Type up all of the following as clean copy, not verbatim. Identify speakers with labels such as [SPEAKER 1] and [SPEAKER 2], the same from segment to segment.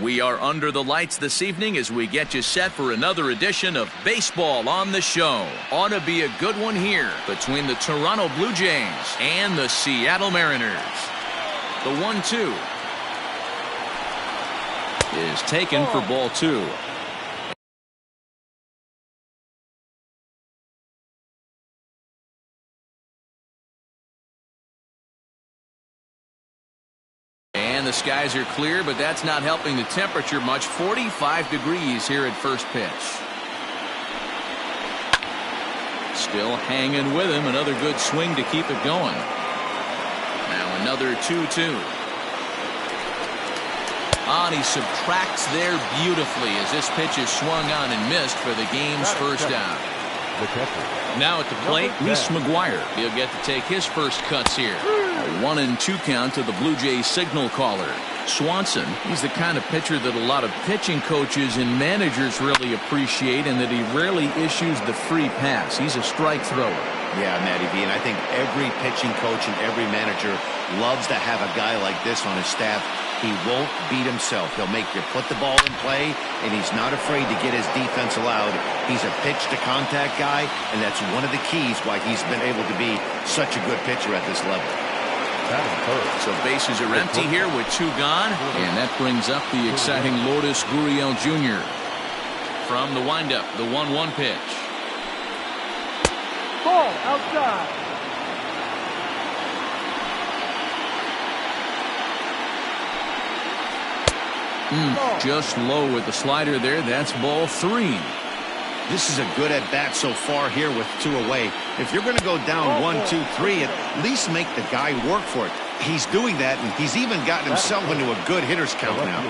[SPEAKER 1] We are under the lights this evening as we get you set for another edition of Baseball on the Show. Ought to be a good one here between the Toronto Blue Jays and the Seattle Mariners. The 1-2 is taken for ball 2. And the skies are clear, but that's not helping the temperature much. 45 degrees here at first pitch. Still hanging with him. Another good swing to keep it going. Now another 2-2. And he subtracts there beautifully as this pitch is swung on and missed for the game's first out. Now at the plate, Reese McGuire. He'll get to take his first cuts here. A 1-2 count to the Blue Jays signal caller. Swanson, he's the kind of pitcher that a lot of pitching coaches and managers really appreciate, and that he rarely issues the free pass. He's a strike thrower.
[SPEAKER 2] Yeah, Matty V, and I think every pitching coach and every manager loves to have a guy like this on his staff. He won't beat himself. He'll make you put the ball in play, and he's not afraid to get his defense allowed. He's a pitch-to-contact guy, and that's one of the keys why he's been able to be such a good pitcher at this level.
[SPEAKER 1] So bases are empty here with 2 gone, and that brings up the exciting Lourdes Gurriel Jr. From the windup, the 1-1 pitch.
[SPEAKER 3] Ball outside.
[SPEAKER 1] Just low with the slider there. That's ball 3.
[SPEAKER 2] This is a good at-bat so far here with 2 away. If you're going to go down 1, 2, 3, at least make the guy work for it. He's doing that, and he's even gotten himself into a good hitter's count now.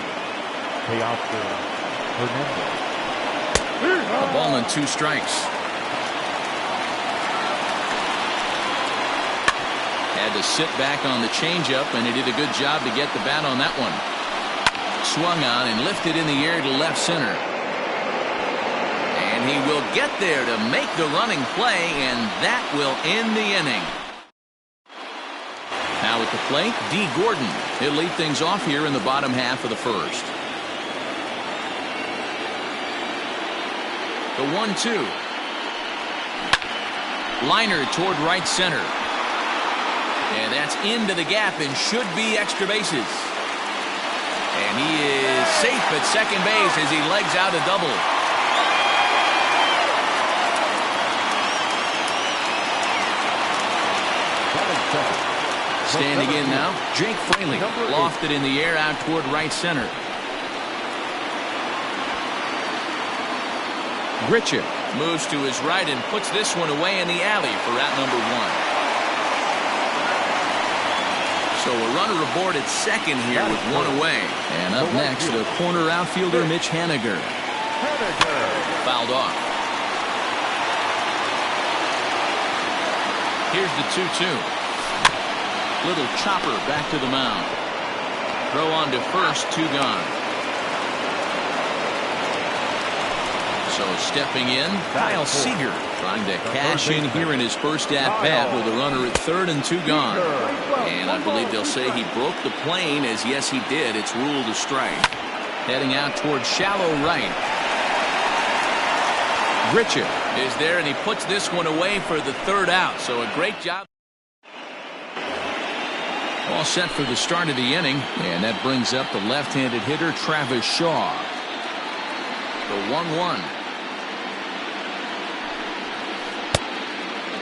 [SPEAKER 1] A ball and 2 strikes. Had to sit back on the changeup, and he did a good job to get the bat on that one. Swung on and lifted in the air to left center. And he will get there to make the running play, and that will end the inning. Now at the plate, D. Gordon. He'll lead things off here in the bottom half of the first. The 1-2. Liner toward right center. And that's into the gap and should be extra bases. And he is safe at second base as he legs out a double. Standing in now, Jake Fraley. Lofted in the air out toward right center. Grichuk moves to his right and puts this one away in the alley for out number 1. So a runner aboard at second here with 1 away. And up next, the corner outfielder Mitch Haniger. Fouled off. Here's the 2-2. Little chopper back to the mound. Throw on to first, 2 gone. So stepping in, Kyle Seager trying to cash in here in his first at-bat with a runner at third and 2 gone. And I believe they'll say he broke the plane, as yes he did. It's ruled a strike. Heading out toward shallow right. Grichuk is there, and he puts this one away for the 3rd out. So a great job. All set for the start of the inning, and that brings up the left-handed hitter Travis Shaw. The 1-1.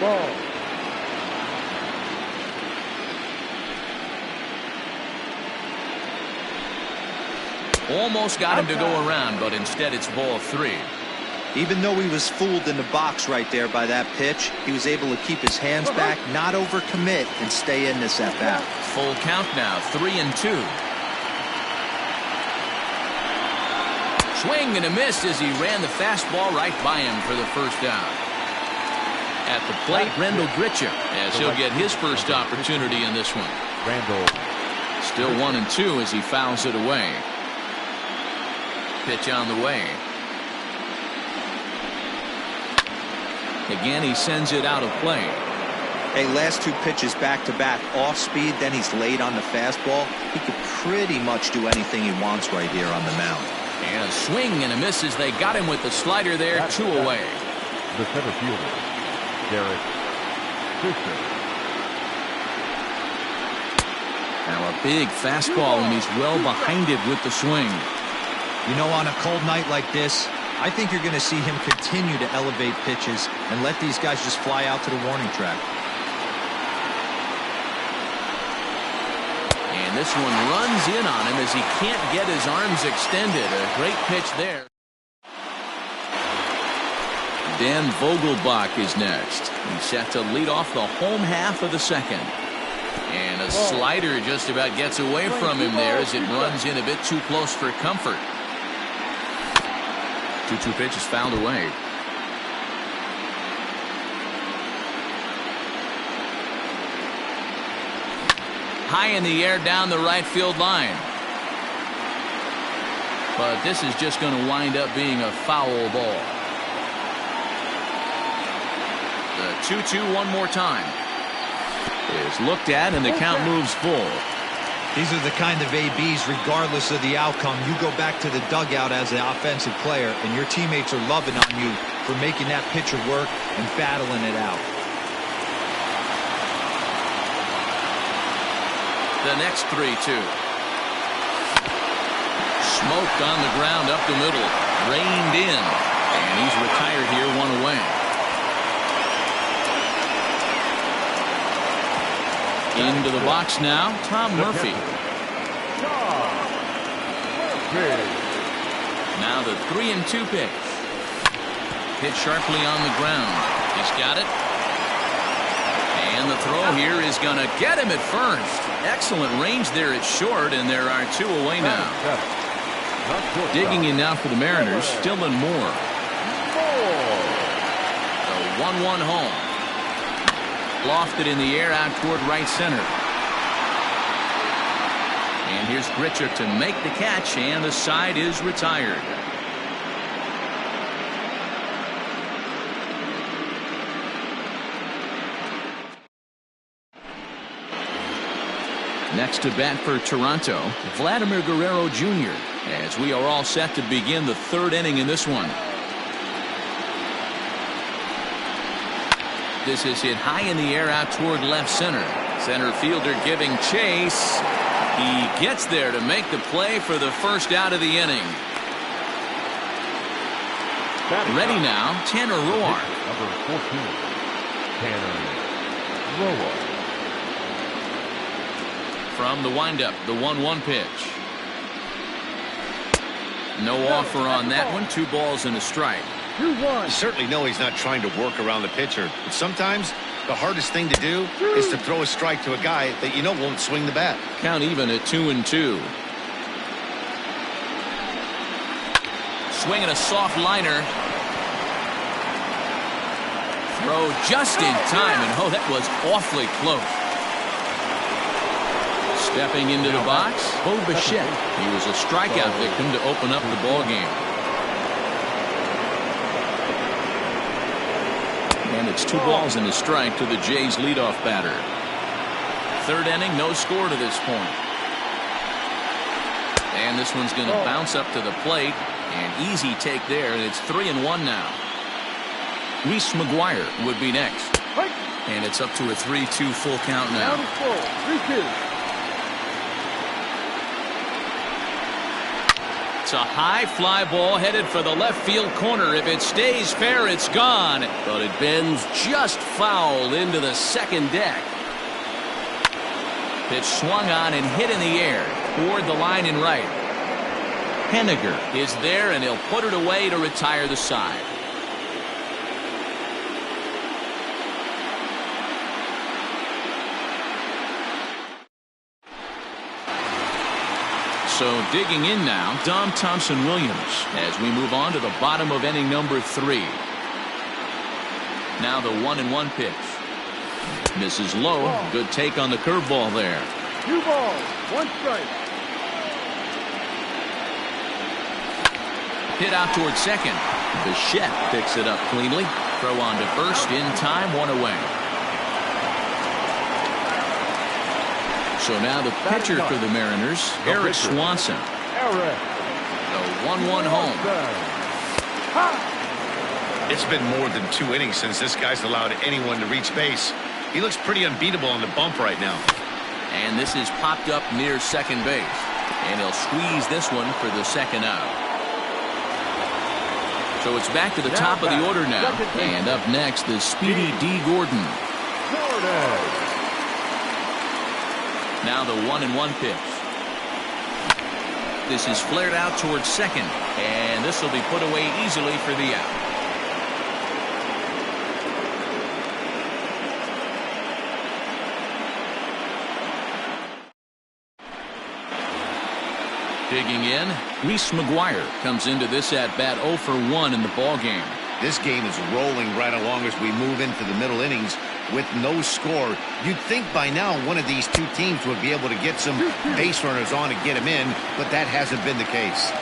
[SPEAKER 3] Ball.
[SPEAKER 1] Almost got him to go around, but instead it's ball 3.
[SPEAKER 4] Even though he was fooled in the box right there by that pitch, he was able to keep his hands back, not overcommit, and stay in this at-bat.
[SPEAKER 1] Full count now, 3-2. Swing and a miss as he ran the fastball right by him for the first out. At the plate, Rendell Grichuk, as he'll get his first opportunity in this one. Still 1-2 as he fouls it away. Pitch on the way. Again, he sends it out of play.
[SPEAKER 4] Hey, last 2 pitches back-to-back off speed, then he's late on the fastball. He could pretty much do anything he wants right here on the mound.
[SPEAKER 1] And a swing and a miss as they got him with the slider there, 2 away.
[SPEAKER 3] The center fielder, Derek Fisher.
[SPEAKER 1] Now a big fastball, and he's well behind it with the swing.
[SPEAKER 4] You know, on a cold night like this, I think you're going to see him continue to elevate pitches and let these guys just fly out to the warning track.
[SPEAKER 1] And this one runs in on him as he can't get his arms extended. A great pitch there. Dan Vogelbach is next. He's set to lead off the home half of the second. And a slider just about gets away from him there as it runs in a bit too close for comfort. 2-2 pitch is fouled away. High in the air down the right field line. But this is just going to wind up being a foul ball. The 2-2 one more time. Is looked at and the count moves full.
[SPEAKER 4] These are the kind of ABs, regardless of the outcome. You go back to the dugout as an offensive player, and your teammates are loving on you for making that pitcher work and battling it out.
[SPEAKER 1] The next 3-2. Smoked on the ground up the middle. Reined in. And he's retired here, 1 away. Into the box now, Tom Murphy. Now the 3-2 pitch. Hit sharply on the ground. He's got it. And the throw here is going to get him at first. Excellent range there at short, and there are 2 away now. Digging in now for the Mariners, Dylan Moore. The 1-1 home. Lofted in the air out toward right center. And here's Gritcher to make the catch, and the side is retired. Next to bat for Toronto, Vladimir Guerrero Jr., as we are all set to begin the 3rd inning in this one. This is hit high in the air out toward left center. Center fielder giving chase. He gets there to make the play for the first out of the inning. Ready now, Tanner Roar.
[SPEAKER 3] Number 14, Tanner Roar.
[SPEAKER 1] From the windup, the 1-1 pitch. No offer on that one. 2 balls and a strike.
[SPEAKER 2] You certainly know he's not trying to work around the pitcher, but sometimes the hardest thing to do is to throw a strike to a guy that you know won't swing the bat.
[SPEAKER 1] Count even at 2-2. Swinging a soft liner. Throw just in time, and oh, that was awfully close. Stepping into the box, Bo Bichette. He was a strikeout victim to open up the ball game. And it's 2 balls and a strike to the Jays' leadoff batter. 3rd inning, no score to this point. And this one's going to bounce up to the plate. An easy take there, and it's 3-1 now. Reese McGuire would be next. And it's up to a 3-2 full count now. It's a high fly ball headed for the left field corner. If it stays fair, it's gone. But it bends just foul into the second deck. Pitch swung on and hit in the air toward the line in right. Henniger is there, and he'll put it away to retire the side. So digging in now, Dom Thompson-Williams as we move on to the bottom of inning number 3. Now the 1-1 pitch. Misses low. Good take on the curveball there.
[SPEAKER 3] 2 balls, 1 strike.
[SPEAKER 1] Hit out toward second. Bichette picks it up cleanly. Throw on to first in time, 1 away. So now the pitcher for the Mariners, Eric Swanson. The 1-1 home.
[SPEAKER 2] It's been more than 2 innings since this guy's allowed anyone to reach base. He looks pretty unbeatable on the bump right now.
[SPEAKER 1] And this is popped up near second base. And he'll squeeze this one for the second out. So it's back to the top of the order now. And up next is Speedy D. Gordon. Now the 1-1 pitch. This is flared out towards second. And this will be put away easily for the out. Digging in, Reese McGuire comes into this at-bat 0 for 1 in the ballgame.
[SPEAKER 2] This game is rolling right along as we move into the middle innings with no score. You'd think by now one of these two teams would be able to get some base runners on and get them in, but that hasn't been the case.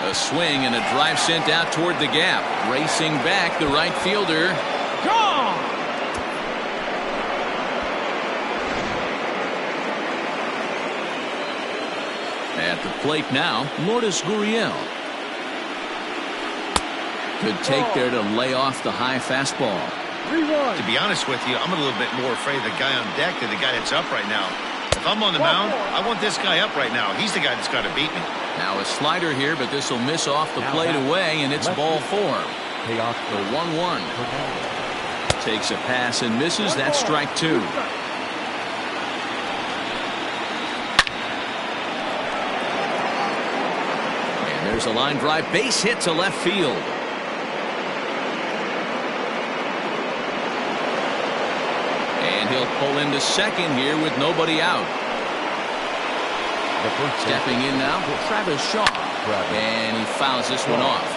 [SPEAKER 1] A swing and a drive sent out toward the gap. Racing back, the right fielder. Gone! At the plate now, Lourdes Gurriel. Good take there to lay off the high fastball.
[SPEAKER 2] To be honest with you, I'm a little bit more afraid of the guy on deck than the guy that's up right now. If I'm on the mound, I want this guy up right now. He's the guy that's got to beat me.
[SPEAKER 1] Now a slider here, but this will miss off the plate away, and it's ball 4. The 1-1. Takes a pass and misses. That's strike 2. And there's a line drive, base hit to left field. And he'll pull into second here with nobody out. Stepping in now, Travis Shaw. And he fouls this one off.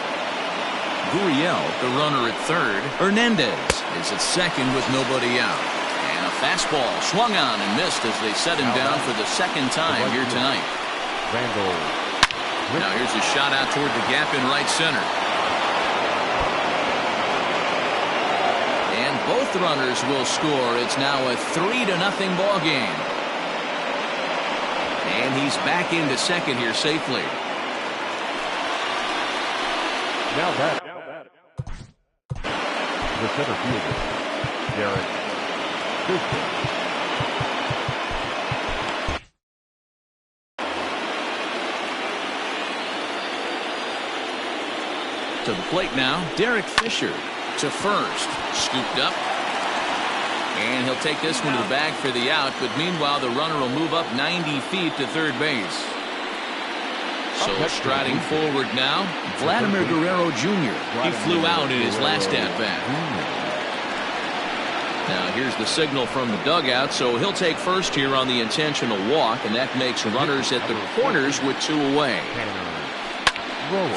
[SPEAKER 1] Gurriel, the runner at third. Hernandez is at second with nobody out. And a fastball swung on and missed as they set him down for the second time here tonight. Now here's a shot out toward the gap in right center. And both runners will score. It's now a 3-0 ball game. And he's back into second here safely.
[SPEAKER 3] Now that the center fielder, Derek Fisher.
[SPEAKER 1] To the plate now, Derek Fisher to first. Scooped up. And he'll take this one to the bag for the out, but meanwhile the runner will move up 90 feet to third base. So striding forward now, Vladimir Guerrero Jr. He flew out in his last at-bat. Now here's the signal from the dugout, so he'll take first here on the intentional walk, and that makes runners at the corners with 2 away.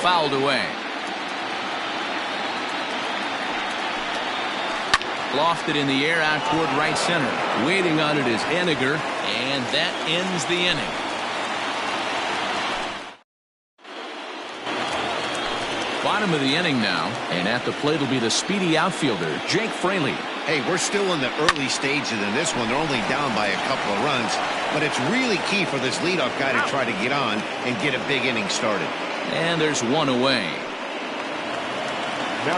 [SPEAKER 1] Fouled away. Lofted in the air out toward right center. Waiting on it is Henniger, and that ends the inning. Bottom of the inning now, and at the plate will be the speedy outfielder, Jake Fraley.
[SPEAKER 2] Hey, we're still in the early stages in this one. They're only down by a couple of runs, but it's really key for this leadoff guy to try to get on and get a big inning started.
[SPEAKER 1] And there's 1 away.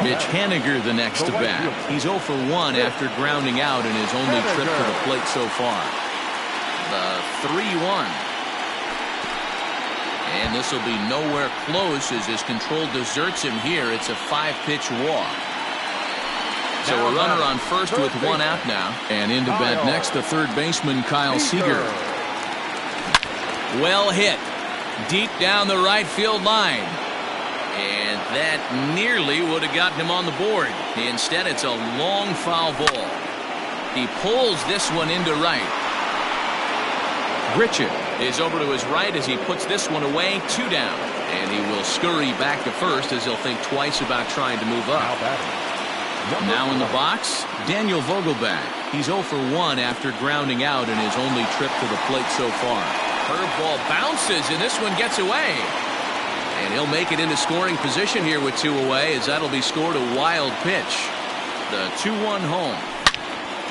[SPEAKER 1] Mitch Henniger the next to bat. He's 0 for 1 after grounding out in his only trip to the plate so far. The 3-1. And this will be nowhere close as his control deserts him here. It's a 5-pitch walk. So a runner on first with 1 out now. And into bat next, the third baseman, Kyle Seager. Well hit. Deep down the right field line. And that nearly would have gotten him on the board. Instead, it's a long foul ball. He pulls this one into right. Gritchen is over to his right as he puts this one away. 2 down. And he will scurry back to first as he'll think twice about trying to move up. Now in the box, Daniel Vogelback. He's 0 for 1 after grounding out in his only trip to the plate so far. Curveball bounces, and this one gets away. And he'll make it into scoring position here with 2 away, as that'll be scored a wild pitch. The 2-1 home.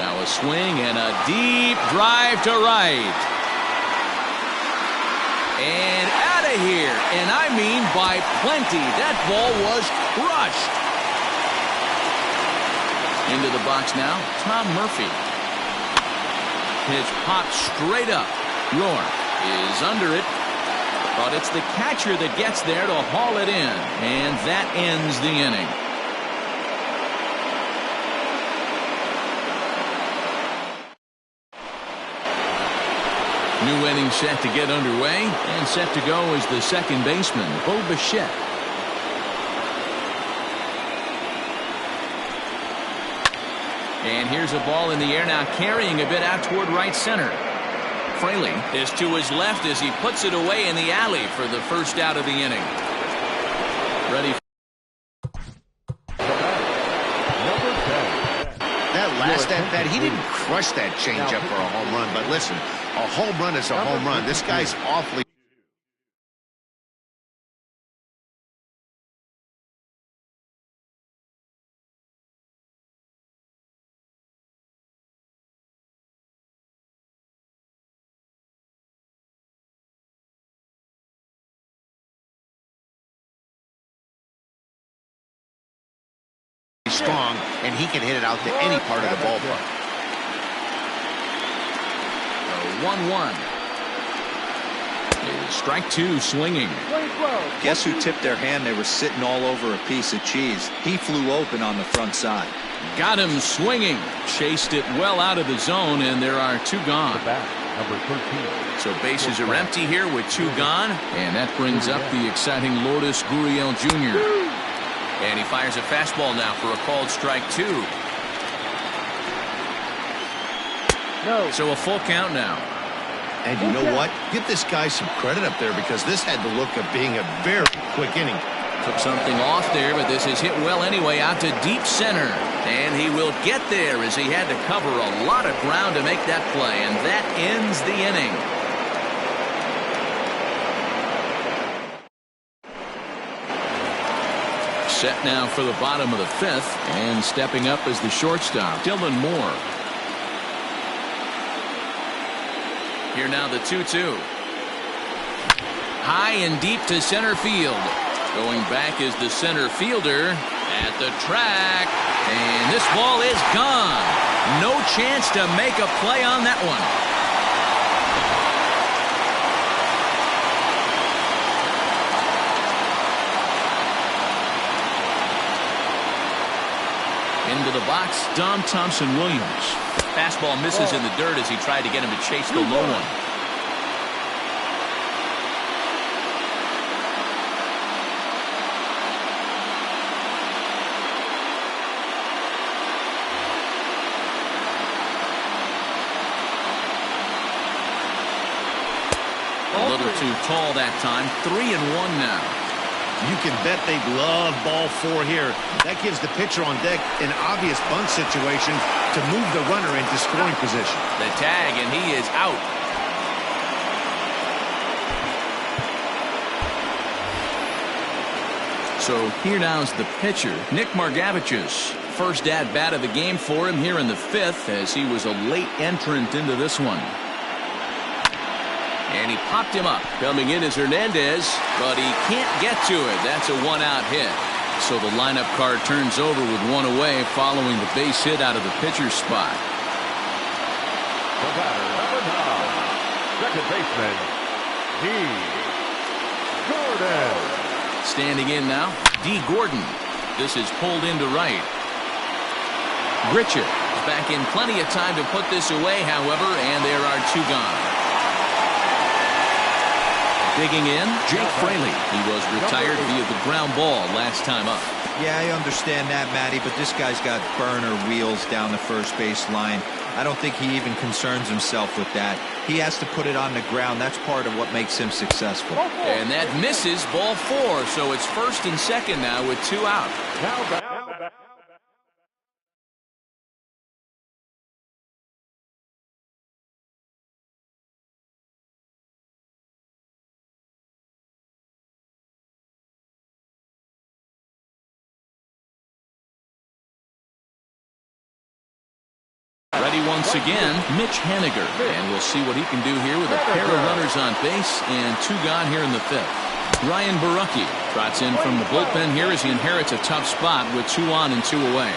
[SPEAKER 1] Now a swing and a deep drive to right. And out of here. And I mean by plenty. That ball was crushed. Into the box now, Tom Murphy. Pitch popped straight up. York is under it. But it's the catcher that gets there to haul it in. And that ends the inning. New inning set to get underway, and set to go is the second baseman, Bo Bichette. And here's a ball in the air now, carrying a bit out toward right center. Fraley is to his left as he puts it away in the alley for the first out of the inning. Ready.
[SPEAKER 2] That last at bat, he didn't crush that changeup for a home run. But listen, a home run is a home run. This guy's awfully. Strong, and he can hit it out to any part of the ballpark.
[SPEAKER 1] 1-1. Strike two, swinging.
[SPEAKER 4] Guess who tipped their hand? They were sitting all over a piece of cheese. He flew open on the front side.
[SPEAKER 1] Got him swinging. Chased it well out of the zone, and there are two gone.
[SPEAKER 3] Number 13.
[SPEAKER 1] So bases are empty here with two gone, and that brings up the exciting Lourdes Gurriel Jr. And he fires a fastball now for a called strike two.
[SPEAKER 3] No.
[SPEAKER 1] So a full count now.
[SPEAKER 2] And you know what? Give this guy some credit up there, because this had the look of being a very quick inning.
[SPEAKER 1] Took something off there, but this is hit well anyway out to deep center. And he will get there as he had to cover a lot of ground to make that play. And that ends the inning. Set now for the bottom of the fifth, and stepping up as the shortstop, Dylan Moore. Here now the 2-2. High and deep to center field. Going back is the center fielder at the track, and this ball is gone. No chance to make a play on that one. Into the box, Dom Thompson-Williams. Fastball misses in the dirt as he tried to get him to chase the low one. A little too tall that time. 3-1 now.
[SPEAKER 2] You can bet they'd love ball four here. That gives the pitcher on deck an obvious bunt situation to move the runner into scoring position.
[SPEAKER 1] The tag, and he is out. So here now is the pitcher, Nick Margavich's first at bat of the game for him here in the fifth, as he was a late entrant into this one. And he popped him up. Coming in is Hernandez, but he can't get to it. That's a one-out hit. So the lineup card turns over with one away following the base hit out of the pitcher's spot.
[SPEAKER 3] The batter, number 9, second baseman, D. Gordon.
[SPEAKER 1] Standing in now, D. Gordon. This is pulled into right. Gritcher is back in plenty of time to put this away, however, and there are two gone. Digging in, Jake Fraley. He was retired via the ground ball last time up.
[SPEAKER 4] Yeah, I understand that, Matty, but this guy's got burner wheels down the first base line. I don't think he even concerns himself with that. He has to put it on the ground. That's part of what makes him successful.
[SPEAKER 1] And that misses ball four, so it's first and second now with two out.
[SPEAKER 3] Now back.
[SPEAKER 1] Ready once again, Mitch Haniger. And we'll see what he can do here with a pair of runners on base and 2 gone here in the 5th. Ryan Borucki trots in from the bullpen here as he inherits a tough spot with 2 on and 2 away.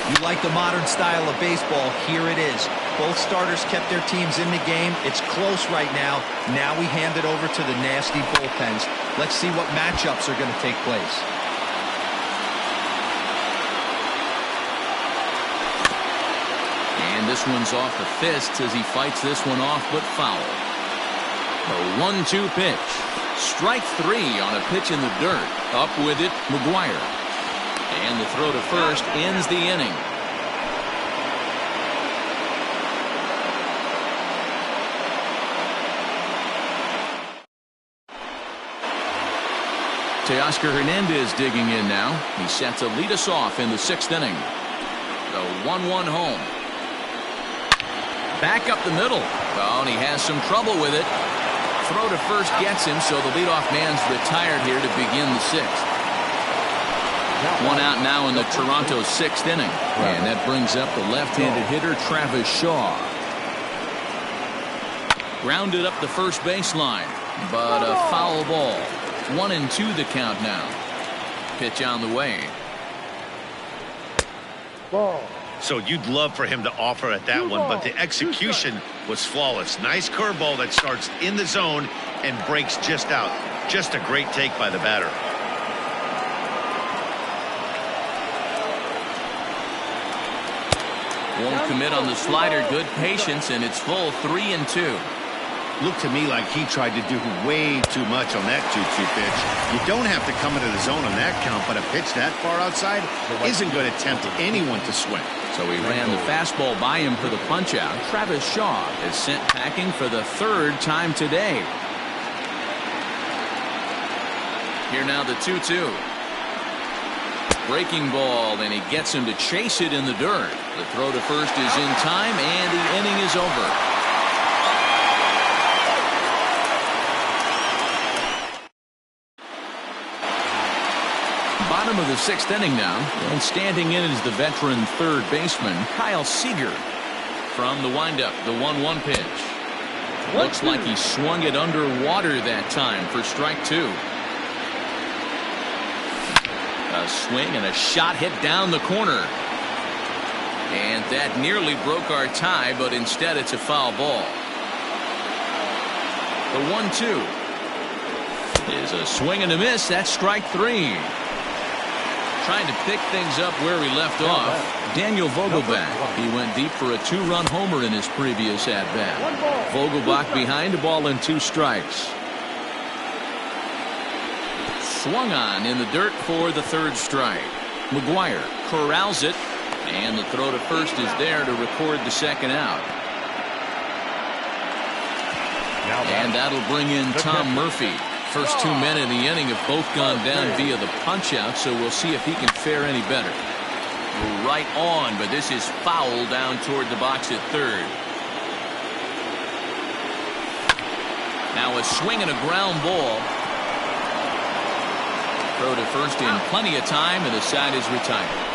[SPEAKER 4] You like the modern style of baseball, here it is. Both starters kept their teams in the game. It's close right now. Now we hand it over to the nasty bullpens. Let's see what matchups are going to take place.
[SPEAKER 1] And this one's off the fists as he fights this one off, but foul. A 1-2 pitch. Strike 3 on a pitch in the dirt. Up with it, McGuire. And the throw to first ends the inning. Teoscar Hernandez digging in now. He's set to lead us off in the 6th inning. The 1-1 home. Back up the middle. Oh, and he has some trouble with it. Throw to first gets him, so the leadoff man's retired here to begin the 6th. 1 out now in the Toronto 6th inning. And that brings up the left-handed hitter, Travis Shaw. Grounded up the first baseline, but a foul ball. 1-2 the count now. Pitch on the way.
[SPEAKER 3] Ball.
[SPEAKER 2] So you'd love for him to offer at that one, but the execution was flawless. Nice curveball that starts in the zone and breaks just out. Just a great take by the batter.
[SPEAKER 1] Won't commit on the slider. Good patience, and it's full 3-2.
[SPEAKER 2] Looked to me like he tried to do way too much on that 2-2 pitch. You don't have to come into the zone on that count, but a pitch that far outside isn't going to tempt anyone to swing.
[SPEAKER 1] So he ran the fastball by him for the punch-out. Travis Shaw is sent packing for the 3rd time today. Here now the 2-2. Breaking ball, and he gets him to chase it in the dirt. The throw to first is in time, and the inning is over. Bottom of the 6th inning now, and standing in is the veteran 3rd baseman, Kyle Seager. From the windup, the 1-1 pitch. Looks like he swung it underwater that time for strike 2. A swing and a shot hit down the corner. And that nearly broke our tie, but instead it's a foul ball. The 1-2 is a swing and a miss. That's strike 3. Trying to pick things up where we left off. Daniel Vogelbach. He went deep for a 2-run homer in his previous at-bat. Vogelbach behind, a ball and 2 strikes. Swung on in the dirt for the 3rd strike. McGuire corrals it, and the throw to first is there to record the 2nd out. And that'll bring in Tom Murphy. First 2 men in the inning have both gone down via the punch-out, so we'll see if he can fare any better. Right on, but this is foul down toward the box at 3rd. Now a swing and a ground ball. Throw to first in plenty of time, and the side is retired.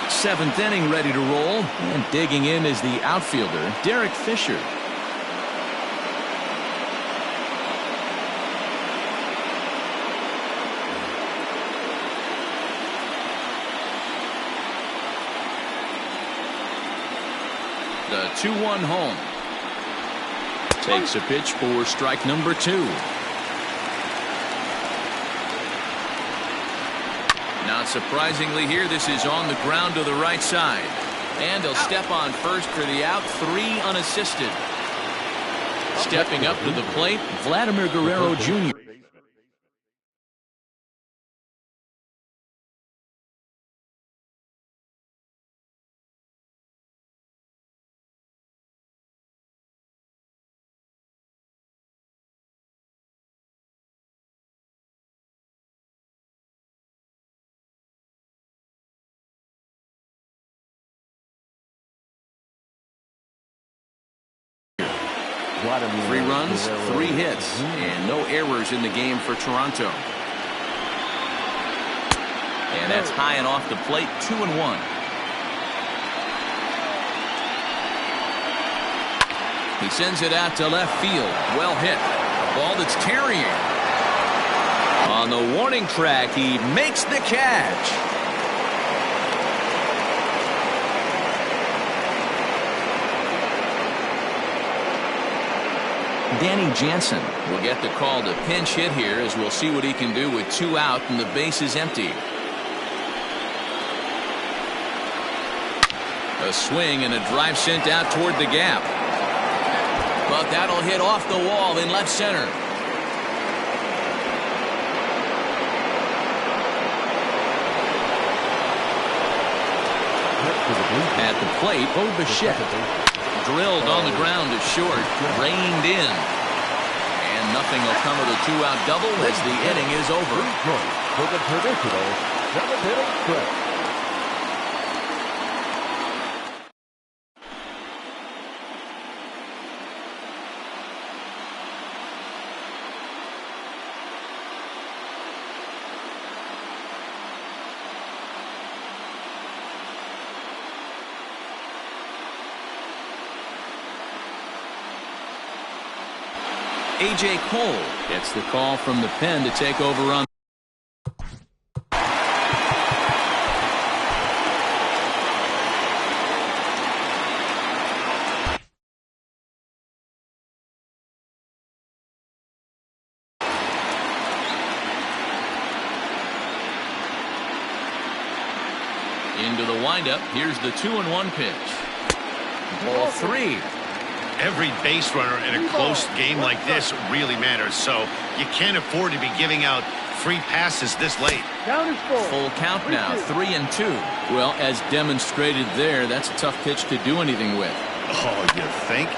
[SPEAKER 1] Seventh inning ready to roll, and digging in is the outfielder, Derek Fisher. The 2-1 home. Takes a pitch for strike number 2. Not surprisingly here, this is on the ground to the right side. And he'll step on first for the out, 3 unassisted. Stepping up to the plate, Vladimir Guerrero Jr.
[SPEAKER 3] Vladimir
[SPEAKER 1] 3 runs,
[SPEAKER 3] Guerrero
[SPEAKER 1] 3 hits, and no errors in the game for Toronto. And that's high and off the plate, 2-1. He sends it out to left field. Well hit. A ball that's tarrying. On the warning track, he makes the catch. Danny Jansen will get the call to pinch hit here, as we'll see what he can do with 2 out and the base is empty. A swing and a drive sent out toward the gap. But that'll hit off the wall in left center. At the plate, Bo Bichette. Drilled on the ground to short. Reined in. And nothing will come of the 2-out double as the inning is over.
[SPEAKER 3] For the traditional 7-inning stretch.
[SPEAKER 1] A.J. Cole gets the call from the pen to take over on. Into the windup. Here's the 2-1 pitch. Ball 3.
[SPEAKER 2] Every base runner in a close game like this really matters, so you can't afford to be giving out free passes this late.
[SPEAKER 1] Full count now, 3-2. Well, as demonstrated there, that's a tough pitch to do anything with.
[SPEAKER 2] Oh, you think?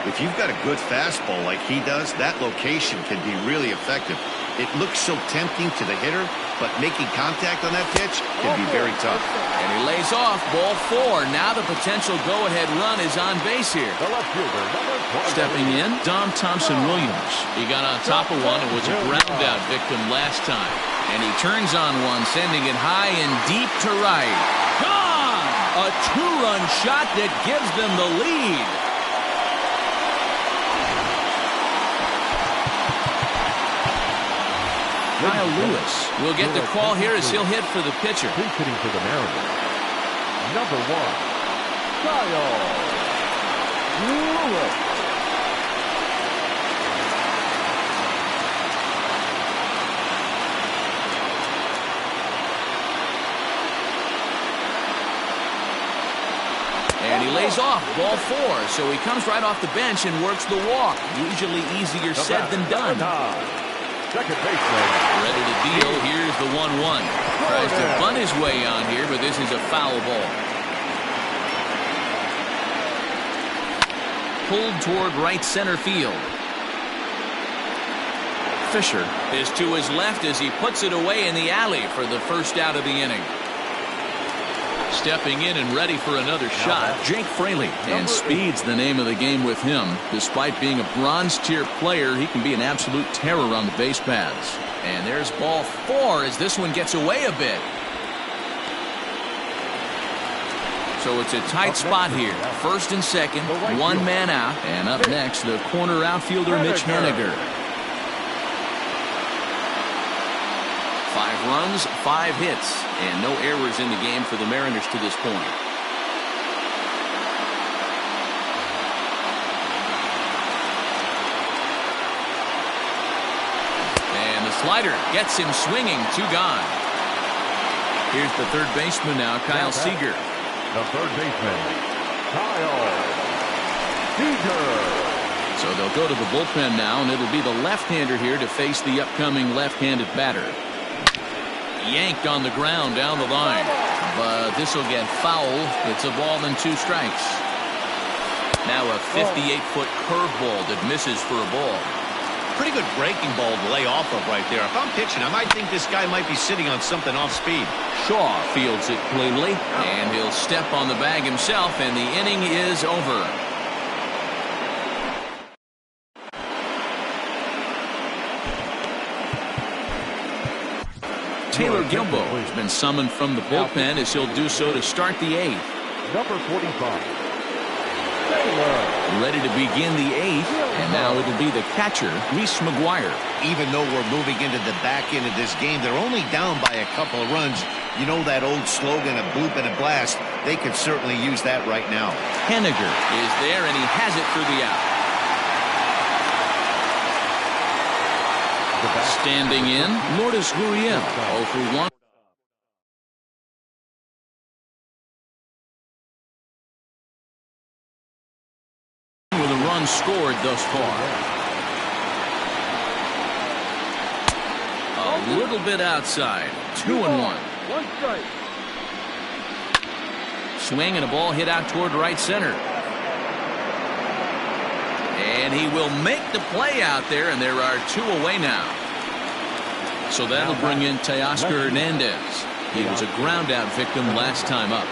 [SPEAKER 2] If you've got a good fastball like he does, that location can be really effective. It looks so tempting to the hitter, but making contact on that pitch can be very tough.
[SPEAKER 1] And he lays off, ball 4. Now the potential go-ahead run is on base here. Stepping in, Dom Thompson-Williams. He got on top of one and was a ground-out victim last time. And he turns on one, sending it high and deep to right. Gone! A 2-run shot that gives them the lead. Kyle Lewis will get the call here as he'll hit for the pitcher.
[SPEAKER 3] Hitting for the Mariners. Number 1, Kyle Lewis.
[SPEAKER 1] And he lays off, ball 4, so he comes right off the bench and works the walk. Usually easier said than done.
[SPEAKER 3] Second baseman.
[SPEAKER 1] Ready to deal. Here's the 1-1. Tries to bunt his way on here, but this is a foul ball. Pulled toward right center field. Fisher is to his left as he puts it away in the alley for the first out of the inning. Stepping in and ready for another shot, Jake Fraley. And speed's the name of the game with him. Despite being a bronze tier player, he can be an absolute terror on the base paths. And there's ball 4 as this one gets away a bit. So it's a tight spot here. First and second, 1 man out. And up next, the corner outfielder, Mitch Haniger. 5 runs, 5 hits, and no errors in the game for the Mariners to this point. And the slider gets him swinging, 2 gone. Here's the third baseman now, Kyle Seager.
[SPEAKER 3] The third baseman, Kyle Seager.
[SPEAKER 1] So they'll go to the bullpen now, and it'll be the left-hander here to face the upcoming left-handed batter. Yanked on the ground down the line, but this will get foul. It's a ball and 2 strikes. Now a 58-foot curveball that misses for a ball.
[SPEAKER 2] Pretty good breaking ball to lay off of right there. If I'm pitching, I might think this guy might be sitting on something off speed.
[SPEAKER 1] Shaw fields it cleanly, and he'll step on the bag himself, and the inning is over. Taylor Gilbo has been summoned from the bullpen as he'll do so to start the 8th.
[SPEAKER 3] Number 45.
[SPEAKER 1] Ready to begin the 8th, and now it'll be the catcher, Reese McGuire.
[SPEAKER 2] Even though we're moving into the back end of this game, they're only down by a couple of runs. You know that old slogan, a bloop and a blast? They could certainly use that right now.
[SPEAKER 1] Henniger is there, and he has it for the out. Standing in, Lourdes Gurriel, 0 for 1. With a run scored thus far. A little bit outside. 2-1.
[SPEAKER 3] One strike.
[SPEAKER 1] Swing and a ball hit out toward right center. And he will make the play out there, and there are 2 away now. So that'll bring in Teoscar Hernandez. He was a ground out victim last time up.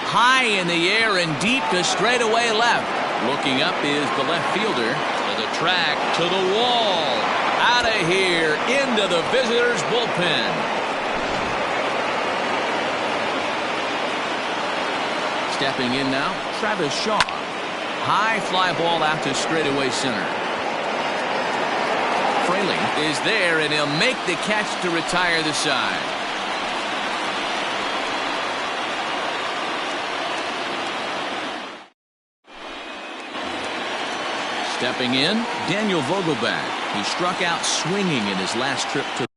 [SPEAKER 1] High in the air and deep to straightaway left. Looking up is the left fielder. To the track, to the wall. Out of here, into the visitors' bullpen. Stepping in now, Travis Shaw. High fly ball out to straightaway center. Fraley is there, and he'll make the catch to retire the side. Stepping in, Daniel Vogelbach. He struck out swinging in his last trip to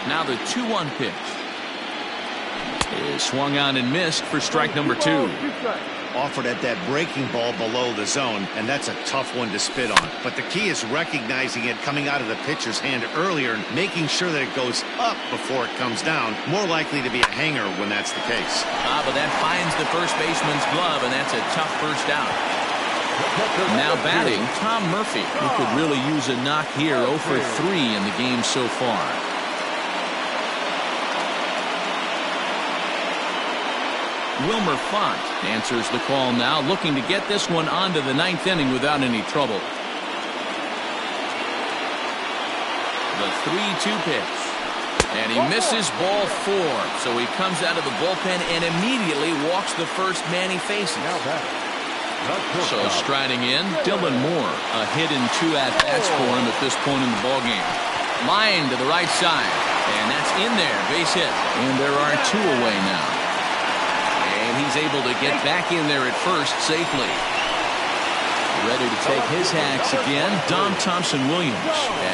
[SPEAKER 1] now the 2-1 pitch is swung on and missed for strike number 2.
[SPEAKER 2] Offered at that breaking ball below the zone, and that's a tough one to spit on. But the key is recognizing it coming out of the pitcher's hand earlier and making sure that it goes up before it comes down. More likely to be a hanger when that's the case.
[SPEAKER 1] But that finds the first baseman's glove, and that's a tough first out. Now batting, Tom Murphy, who could really use a knock here. 0 for 3 in the game so far. Wilmer Font answers the call now, looking to get this one onto the 9th inning without any trouble. The 3-2 pitch. And he misses ball 4. So he comes out of the bullpen and immediately walks the first man he faces. So striding in, Dylan Moore. A hit and 2 at-bats for him at this point in the ballgame. Line to the right side. And that's in there, base hit. And there are 2 away now. And he's able to get back in there at first safely. Ready to take his hacks again, Dom Thompson-Williams,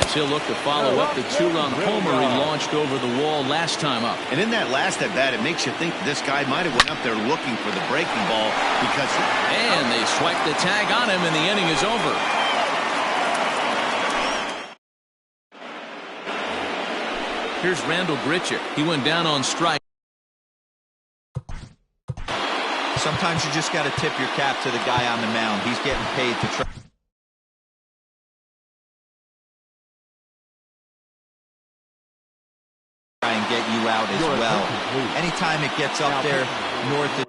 [SPEAKER 1] as he'll look to follow up the 2-run homer he launched over the wall last time up.
[SPEAKER 2] And in that last at-bat, it makes you think this guy might have went up there looking for the breaking ball because...
[SPEAKER 1] And they swipe the tag on him, and the inning is over. Here's Randall Grichuk. He went down on strike.
[SPEAKER 4] Sometimes you just got to tip your cap to the guy on the mound. He's getting paid to try and get you out as well. Anytime it gets up there north of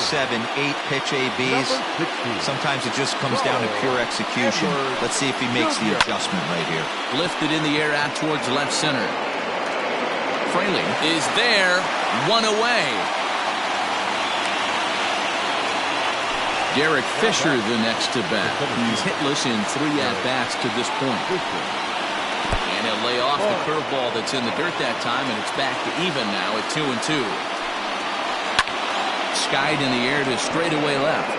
[SPEAKER 4] seven, 8 pitch ABs. Sometimes it just comes down to pure execution. Let's see if he makes the adjustment right here.
[SPEAKER 1] Lifted in the air out towards left center. Fraley is there, 1 away. Derek Fisher the next to bat. He's hitless in 3 at-bats to this point. And he'll lay off the curveball that's in the dirt that time, and it's back to even now at 2-2. Skied in the air to straightaway left.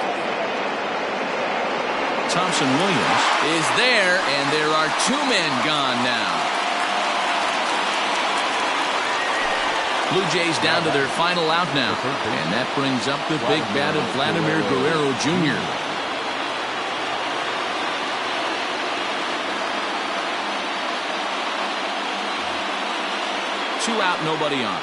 [SPEAKER 1] Thompson Williams is there, and there are 2 men gone now. Blue Jays down to their final out now, and that brings up the big bat of Vladimir Guerrero Jr. Two out, nobody on.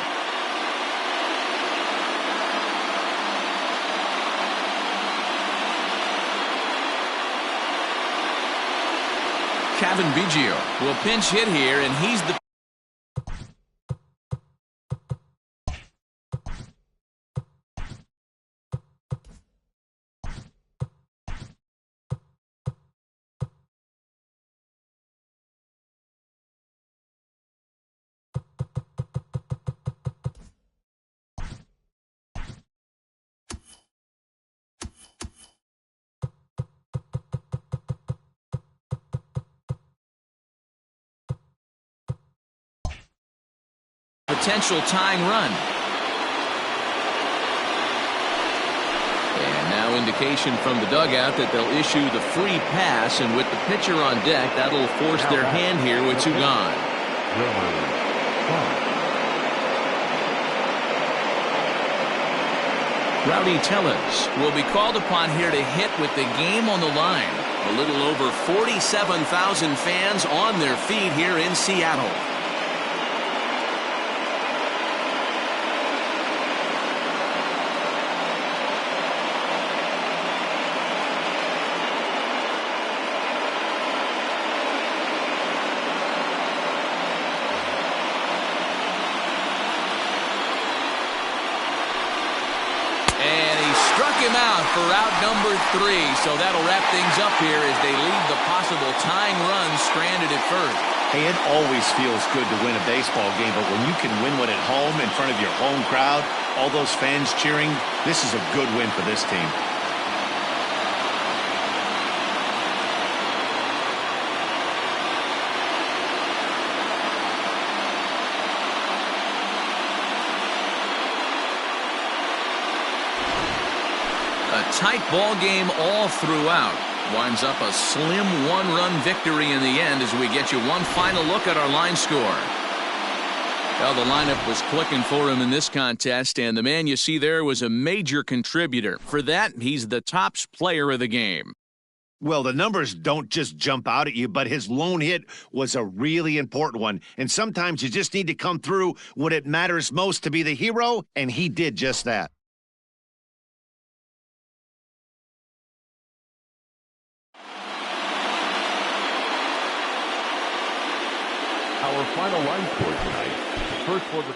[SPEAKER 1] Kevin Biggio will pinch hit here, and he's the potential tying run. And now indication from the dugout that they'll issue the free pass, and with the pitcher on deck, that'll force their hand here with 2 gone. Rowdy Tellez will be called upon here to hit with the game on the line. A little over 47,000 fans on their feet here in Seattle. Out for out number 3, so that'll wrap things up here as they leave the possible tying run stranded at first.
[SPEAKER 2] Hey, it always feels good to win a baseball game, but when you can win one at home in front of your home crowd, all those fans cheering, this is a good win for this team.
[SPEAKER 1] A tight ball game all throughout. Winds up a slim 1-run victory in the end as we get you one final look at our line score. Well, the lineup was clicking for him in this contest, and the man you see there was a major contributor. For that, he's the top player of the game.
[SPEAKER 2] Well, the numbers don't just jump out at you, but his lone hit was a really important one. And sometimes you just need to come through when it matters most to be the hero, and he did just that.
[SPEAKER 3] Our final line score tonight. First for the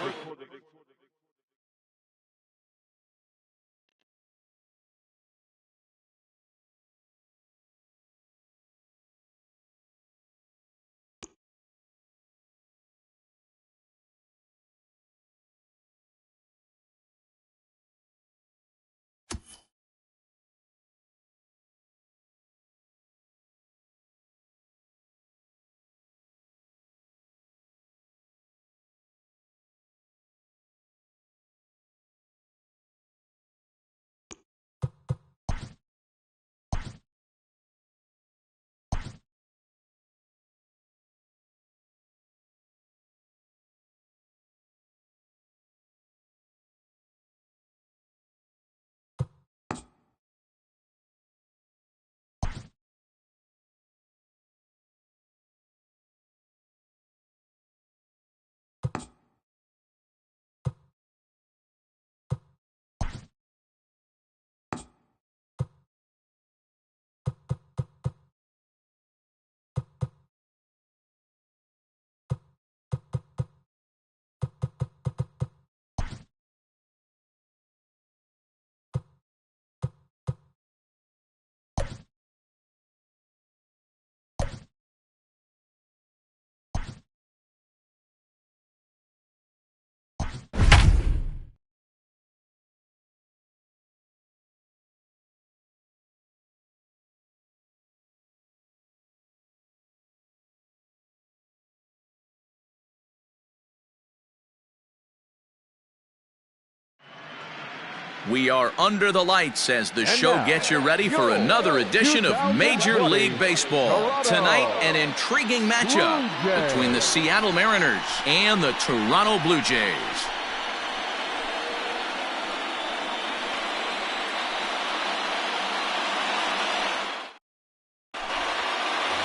[SPEAKER 1] We are under the lights as the show gets you ready for another edition of Major League Baseball. Tonight, an intriguing matchup between the Seattle Mariners and the Toronto Blue Jays.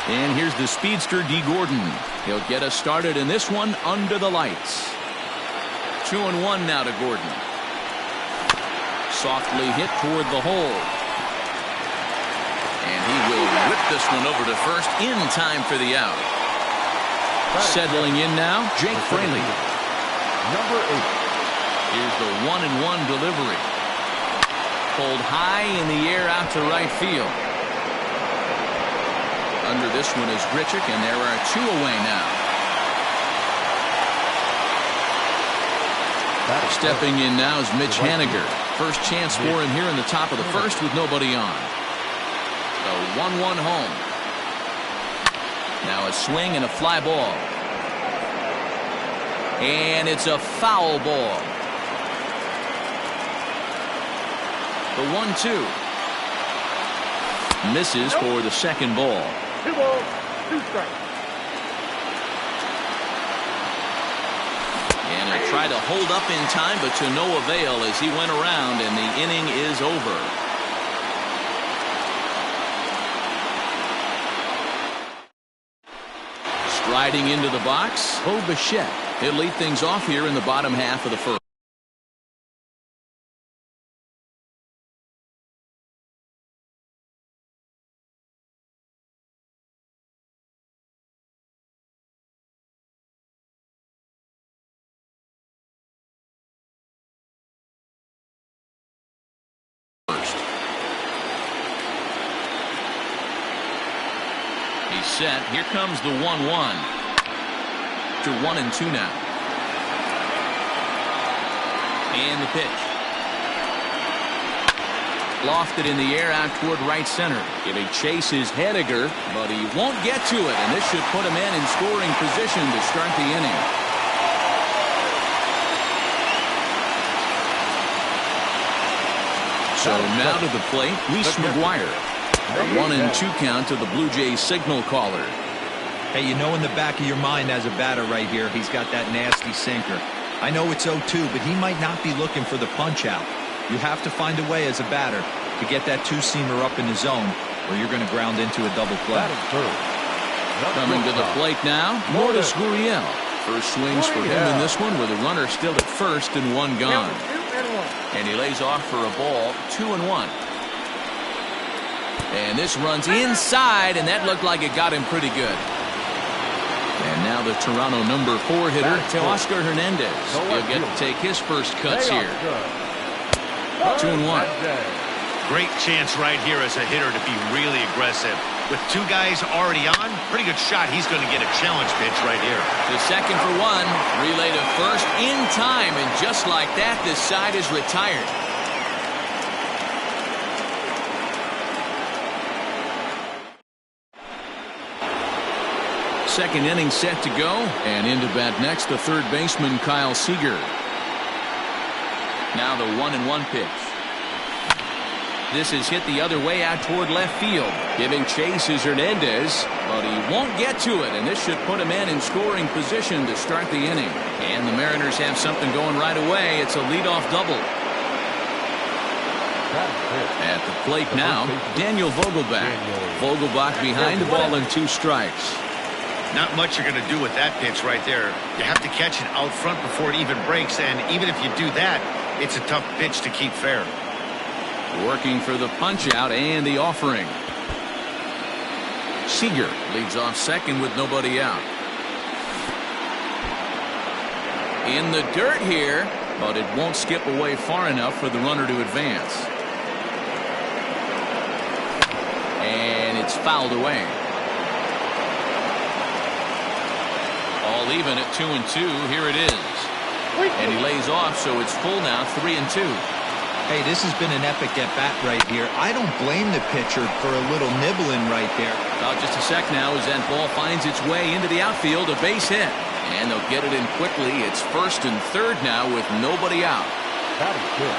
[SPEAKER 1] And here's the speedster, D. Gordon. He'll get us started in this one under the lights. 2-1 now to Gordon. Softly hit toward the hole. And he will whip this one over to first in time for the out. Settling in now, Jake Fraley.
[SPEAKER 3] Number 8.
[SPEAKER 1] Here's the 1-1 delivery. Pulled high in the air out to right field. Under this one is Grichuk, and there are 2 away now. Stepping in now is Mitch Haniger. First chance for him here in the top of the first with nobody on. The 1-1 home. Now a swing and a fly ball. And it's a foul ball. The 1-2. Misses for the second ball.
[SPEAKER 3] 2 balls, 2 strikes.
[SPEAKER 1] And he'll try to hold up in time, but to no avail as he went around, and the inning is over. Striding into the box, Bo Bichette. He'll lead things off here in the bottom half of the first. Set. Here comes the 1-1 to 1-2 now. And the pitch. Lofted in the air out toward right center. Giving chase is Haniger, but he won't get to it, and this should put a man in scoring position to start the inning. So now to the plate, Reese McGuire. A 1-2 count to the Blue Jays signal caller.
[SPEAKER 4] Hey, you know in the back of your mind as a batter right here, he's got that nasty sinker. I know it's 0-2, but he might not be looking for the punch out. You have to find a way as a batter to get that two-seamer up in the zone, or you're going to ground into a double play.
[SPEAKER 1] Coming to the plate now, Lourdes Gurriel. First swings for him in this one with a runner still at first and 1 gone. And he lays off for a ball, 2-1. And this runs inside, and that looked like it got him pretty good. And now the Toronto number 4 hitter, Teoscar Hernandez. He'll get to take his first cuts here. 2-1.
[SPEAKER 2] Great chance right here as a hitter to be really aggressive. With 2 guys already on, pretty good shot. He's going to get a challenge pitch right here.
[SPEAKER 1] The second for 1. Relay to first in time, and just like that, this side is retired. Second inning set to go, and into bat next, the third baseman Kyle Seager. Now the 1-1 pitch. This is hit the other way out toward left field. Giving chase is Hernandez, but he won't get to it, and this should put a man in scoring position to start the inning. And the Mariners have something going right away. It's a leadoff double. At the plate now, Daniel Vogelbach. Vogelbach behind the ball and 2 strikes.
[SPEAKER 2] Not much you're going to do with that pitch right there. You have to catch it out front before it even breaks, and even if you do that, it's a tough pitch to keep fair.
[SPEAKER 1] Working for the punch out and the offering. Seager leads off second with nobody out. In the dirt here, but it won't skip away far enough for the runner to advance. And it's fouled away. All even at 2-2. Here it is. And he lays off, so it's full now, 3-2.
[SPEAKER 4] Hey, this has been an epic at-bat right here. I don't blame the pitcher for a little nibbling right there.
[SPEAKER 1] Just a sec now as that ball finds its way into the outfield, a base hit. And they'll get it in quickly. It's first and third now with nobody out.
[SPEAKER 3] That is good.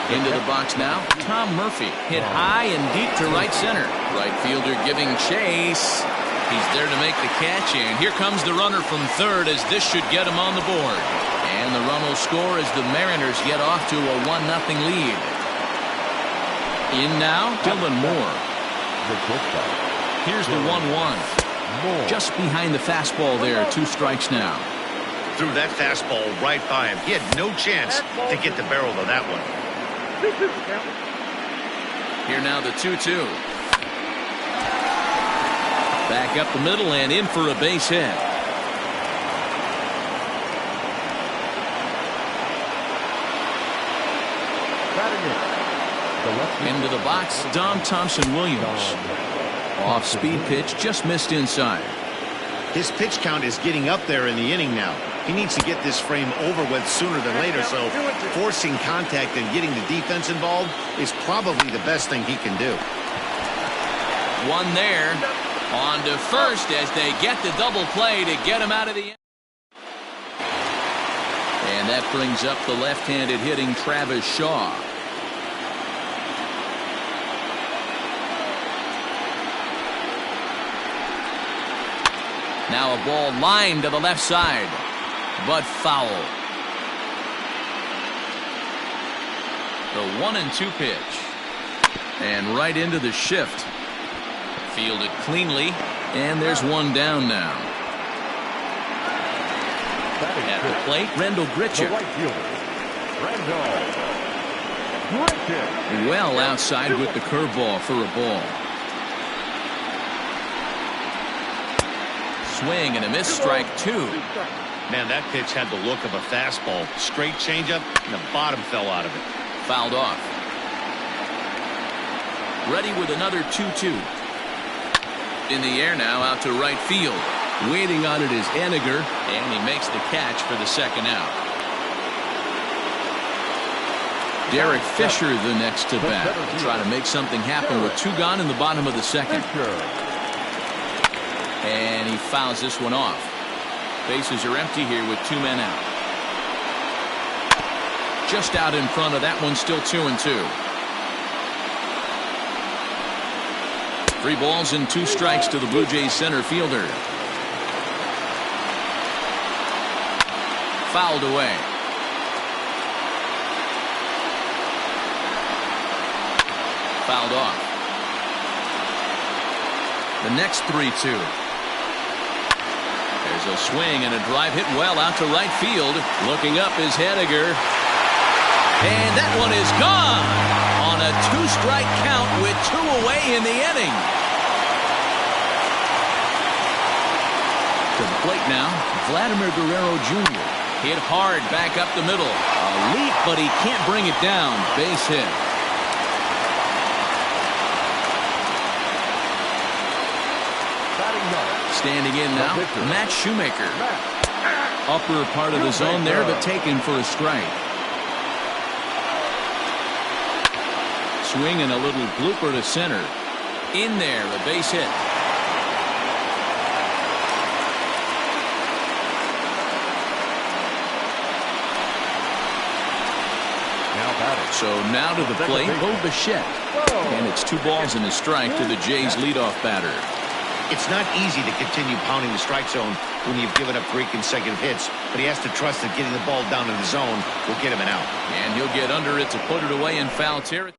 [SPEAKER 1] Into the box now, Tom Murphy. Hit high and deep to right center. Right fielder giving chase. He's there to make the catch, and here comes the runner from third as this should get him on the board. And the run will score as the Mariners get off to a 1-0 lead. In now, Dylan Moore. Here's the 1-1. Just behind the fastball there, 2 strikes now.
[SPEAKER 2] Threw that fastball right by him. He had no chance to get the barrel of that one.
[SPEAKER 1] Here now the 2-2. Back up the middle and in for a base hit. Into the box, Dom Thompson-Williams. Off-speed pitch, just missed inside.
[SPEAKER 2] His pitch count is getting up there in the inning now. He needs to get this frame over with sooner than later, so forcing contact and getting the defense involved is probably the best thing he can do.
[SPEAKER 1] One there. On to first as they get the double play to get him out of the end. And that brings up the left-handed hitting Travis Shaw. Now a ball lined to the left side, but foul. The 1-2 pitch. And right into the shift. Fielded cleanly, and there's one down now. At the plate, Rendell Gritchick. Well outside with the curveball for a ball. Swing and a miss, strike 2.
[SPEAKER 2] Man, that pitch had the look of a fastball. Straight changeup, and the bottom fell out of it.
[SPEAKER 1] Fouled off. Ready with another 2-2. In the air now, out to right field. Waiting on it is Henniger, and he makes the catch for the second out. Derek Fisher the next to bat. Try to make something happen with 2 gone in the bottom of the second. And he fouls this one off. Bases are empty here with 2 men out. Just out in front of that one, still 2-2. 3 balls and 2 strikes to the Blue Jays center fielder. Fouled away. Fouled off. The next 3-2. There's a swing and a drive hit well out to right field. Looking up is Henniger. And that one is gone on a 2-strike count with 2 away in the inning. To the plate now, Vladimir Guerrero Jr. Hit hard back up the middle. A leap, but he can't bring it down. Base hit. Standing in now, Matt Shoemaker. Upper part of the zone there, but taken for a strike. Swing and a little blooper to center. In there, a base hit. So now to the plate, Bo Bichette. And it's 2 balls and a strike to the Jays leadoff batter.
[SPEAKER 2] It's not easy to continue pounding the strike zone when you've given up 3 consecutive hits, but he has to trust that getting the ball down in the zone will get him an out.
[SPEAKER 1] And he'll get under it to put it away in foul territory.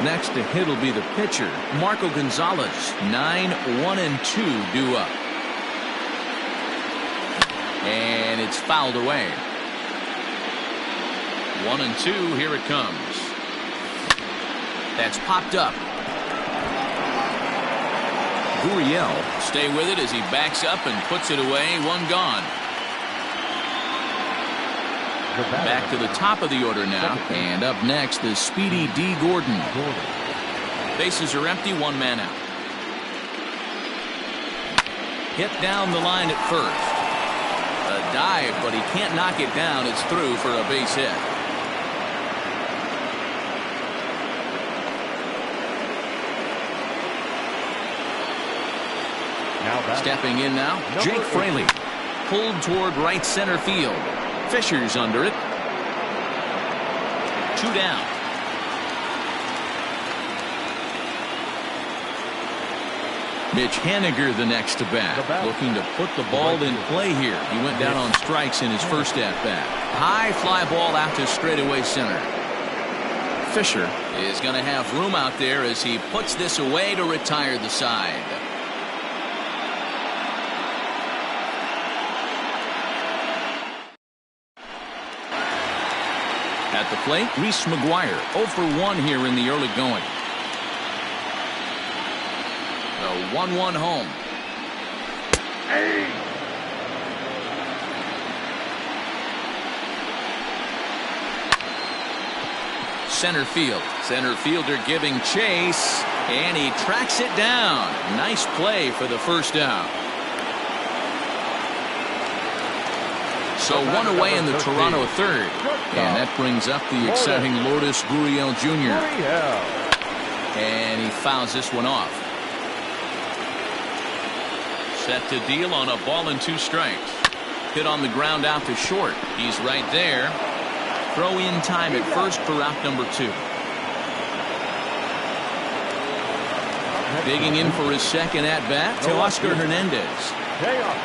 [SPEAKER 1] Next to hit will be the pitcher, Marco Gonzalez. 9-1-2 due up. And it's fouled away. 1-2, here it comes. That's popped up. Gurriel stay with it as he backs up and puts it away. 1 gone. Back to the top of the order now. And up next, the speedy D. Gordon. Bases are empty, 1 man out. Hit down the line at first. A dive, but he can't knock it down. It's through for a base hit. Stepping in now, Jake Fraley. Pulled toward right center field. Fisher's under it. 2 down. Mitch Haniger the next to bat, looking to put the ball in play here. He went down on strikes in his first at-bat. High fly ball out to straightaway center. Fisher is going to have room out there as he puts this away to retire the side. At the plate, Reese McGuire 0 for 1 here in the early going. The 1-1 home. Center field. Center fielder giving chase, and he tracks it down. Nice play for the first out. So 1 away in the Toronto third. And that brings up the exciting Lourdes Gurriel Jr. And he fouls this one off. Set to deal on a ball and 2 strikes. Hit on the ground out to short. He's right there. Throw in time at first for out number 2. Digging in for his second at bat to Oscar Hernandez.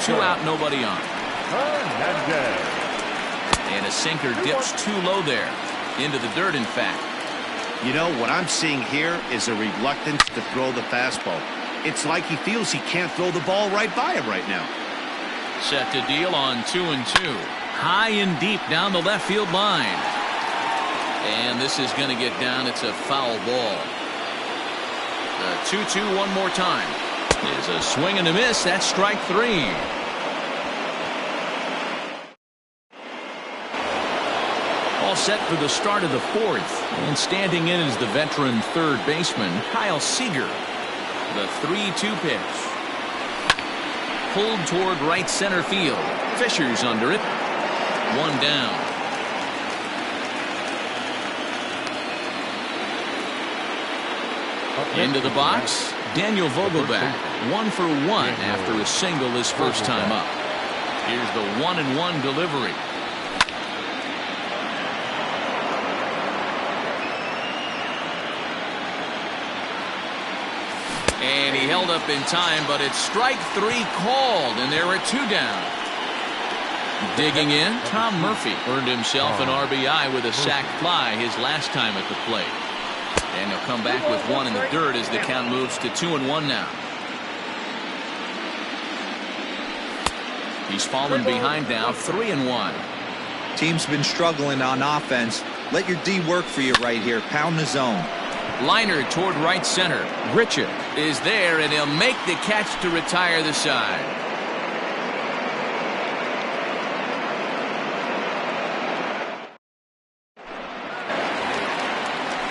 [SPEAKER 1] 2 out, nobody on. And a sinker dips too low there. Into the dirt, in fact.
[SPEAKER 2] You know, what I'm seeing here is a reluctance to throw the fastball. It's like he feels he can't throw the ball right by him right now.
[SPEAKER 1] Set to deal on 2-2. High and deep down the left field line. And this is going to get down. It's a foul ball. The 2-2 one more time. Is a swing and a miss. That's strike 3. All set for the start of the 4th. And standing in is the veteran third baseman, Kyle Seager. The 3-2 pitch. Pulled toward right center field. Fisher's under it. 1 down. Into the box, Daniel Vogelbach. 1 for 1 after a single his first time up. Here's the 1-1 delivery. And he held up in time, but it's strike 3 called, and there are 2 down. Digging in, Tom Murphy earned himself an RBI with a sac fly his last time at the plate. And he'll come back with 1 in the dirt as the count moves to 2-1 now. He's fallen behind now, 3-1.
[SPEAKER 4] Team's been struggling on offense. Let your D work for you right here. Pound the zone.
[SPEAKER 1] Liner toward right center. Grichuk is there, and he'll make the catch to retire the side.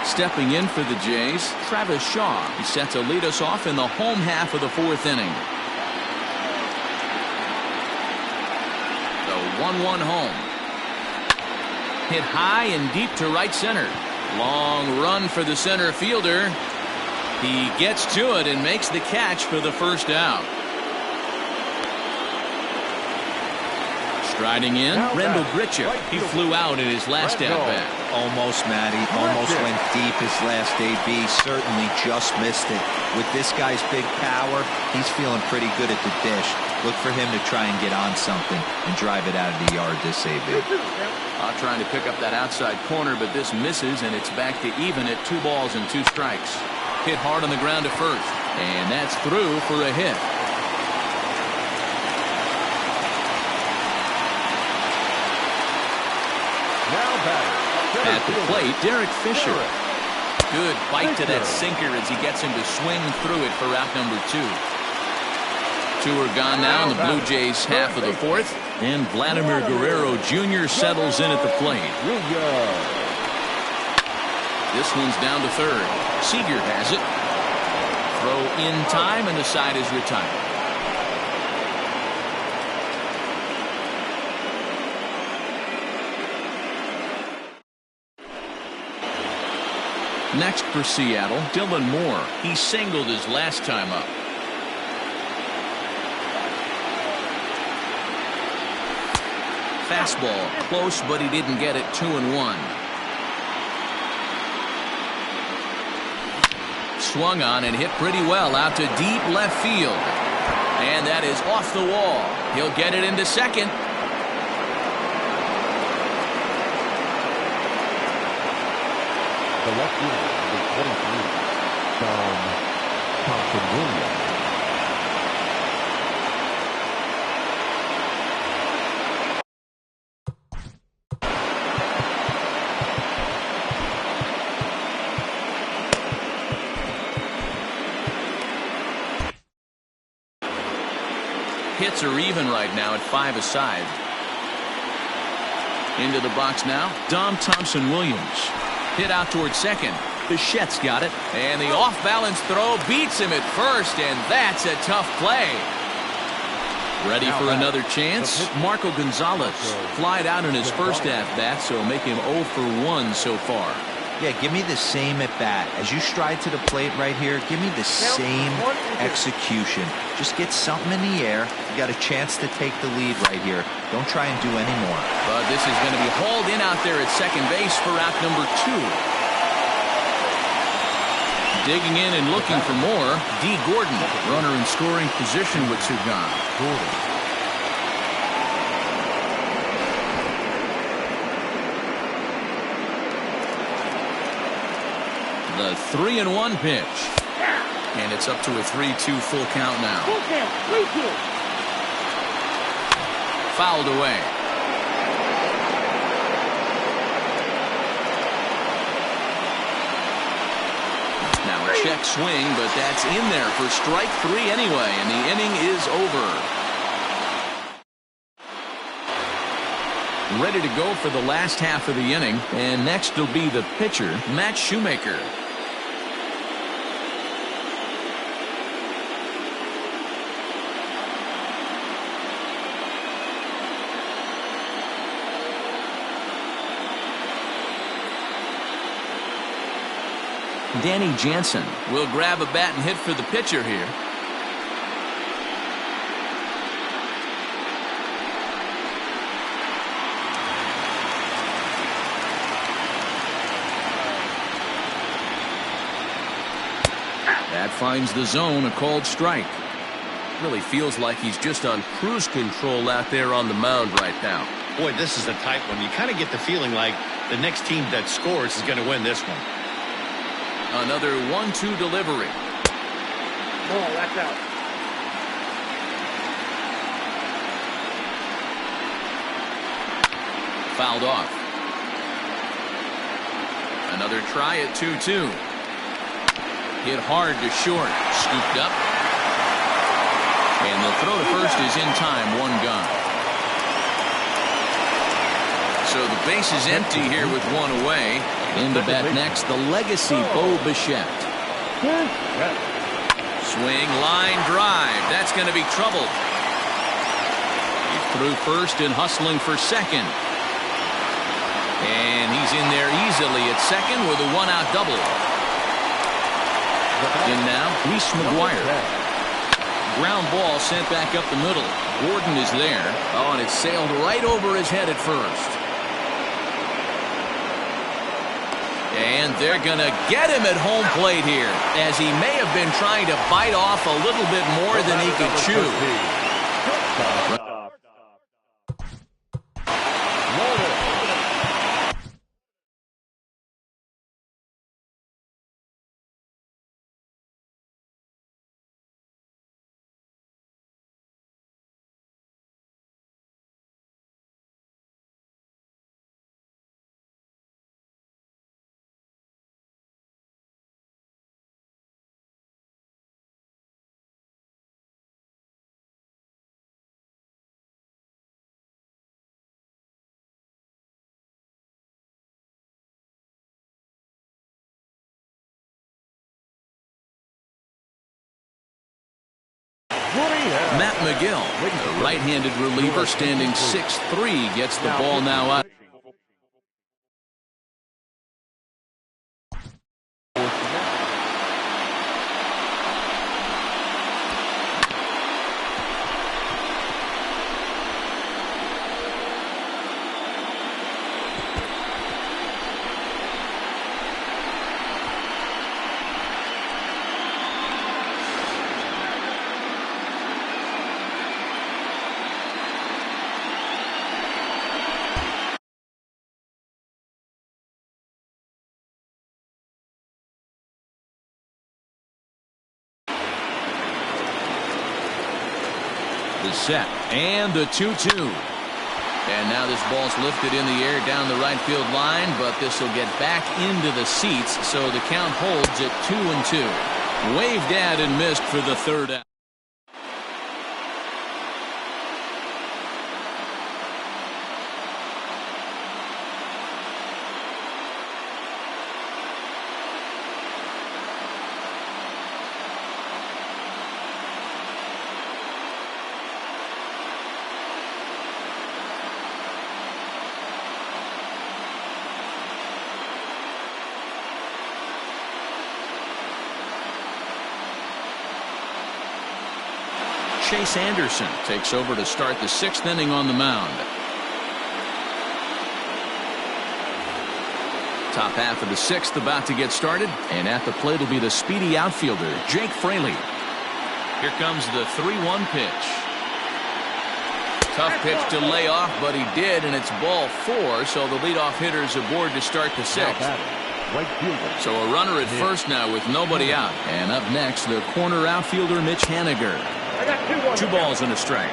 [SPEAKER 1] Stepping in for the Jays, Travis Shaw. He's set to lead us off in the home half of the 4th inning. The 1-1 home. Hit high and deep to right center. Long run for the center fielder. He gets to it and makes the catch for the first out. Striding in, Rendell Grichuk. He flew out in his last at-bat.
[SPEAKER 4] Almost, Matty. Almost went deep his last AB. Certainly just missed it. With this guy's big power, he's feeling pretty good at the dish. Look for him to try and get on something and drive it out of the yard this AB.
[SPEAKER 1] Trying to pick up that outside corner, but this misses, and it's back to even at 2 balls and 2 strikes. Hit hard on the ground to first, and that's through for a hit. At the plate, Derek Fisher. Good bite to that sinker as he gets him to swing through it for out number 2. 2 are gone now in the Blue Jays half of the 4th, and Vladimir Guerrero Jr. settles in at the plate. This one's down to third. Seager has it. Throw in time, and the side is retired. Next for Seattle, Dylan Moore. He singled his last time up. Fastball close, but he didn't get it. 2-1. swung on and hit pretty well out to deep left field. And that is off the wall. He'll get it into second.
[SPEAKER 3] The left fielder, number 23, John Thompson-Williams.
[SPEAKER 1] Hits are even right now at 5 aside. Into the box now, Dom Thompson-Williams. Hit out towards second. Bichette's got it. And the off-balance throw beats him at first, and that's a tough play. Ready for another chance? Marco Gonzalez flied out in his first at-bat, so make him 0 for 1 so far.
[SPEAKER 4] Yeah, give me the same at bat. As you stride to the plate right here, give me the same execution. Just get something in the air. You got a chance to take the lead right here. Don't try and do any more.
[SPEAKER 1] But this is going to be hauled in out there at second base for out number 2. Digging in and looking for more, D. Gordon, runner in scoring position with Sugan. The 3-1 pitch. And it's up to a 3-2 full count now.
[SPEAKER 5] Full count, 3-2.
[SPEAKER 1] Fouled away. Now a check swing, but that's in there for strike 3 anyway, and the inning is over. Ready to go for the last half of the inning, and next will be the pitcher, Matt Shoemaker. Danny Jansen will grab a bat and hit for the pitcher here. That finds the zone, a called strike. Really feels like he's just on cruise control out there on the mound right now.
[SPEAKER 2] Boy, this is a tight one. You kind of get the feeling like the next team that scores is going to win this one.
[SPEAKER 1] Another 1-2 delivery.
[SPEAKER 5] No, that's out.
[SPEAKER 1] Fouled off. Another try at 2-2. Hit hard to short. Scooped up. And the throw to first is in time. 1 gone. So the base is empty here with 1 away. In the bat next, the legacy Bo Bichette. Swing, line, drive. That's going to be trouble. He's through first and hustling for second. And he's in there easily at second with a 1-out double. In now, Reese McGuire. Ground ball sent back up the middle. Gordon is there. Oh, and it sailed right over his head at first. And they're going to get him at home plate here, as he may have been trying to bite off a little bit more than he could chew. Matt McGill, the right-handed reliever, standing 6'3", gets the ball now out. The set and the 2-2. And now this ball's lifted in the air down the right field line, but this will get back into the seats, so the count holds at 2-2. Waved at and missed for the third out. Chase Anderson takes over to start the 6th inning on the mound. Top half of the 6th about to get started, and at the plate will be the speedy outfielder Jake Fraley. Here comes the 3-1 pitch. Tough pitch to lay off, but he did, and it's ball 4, so the leadoff hitter's aboard to start the 6th. So a runner at first now with nobody out. And up next, the corner outfielder Mitch Haniger. 2 balls and a strike.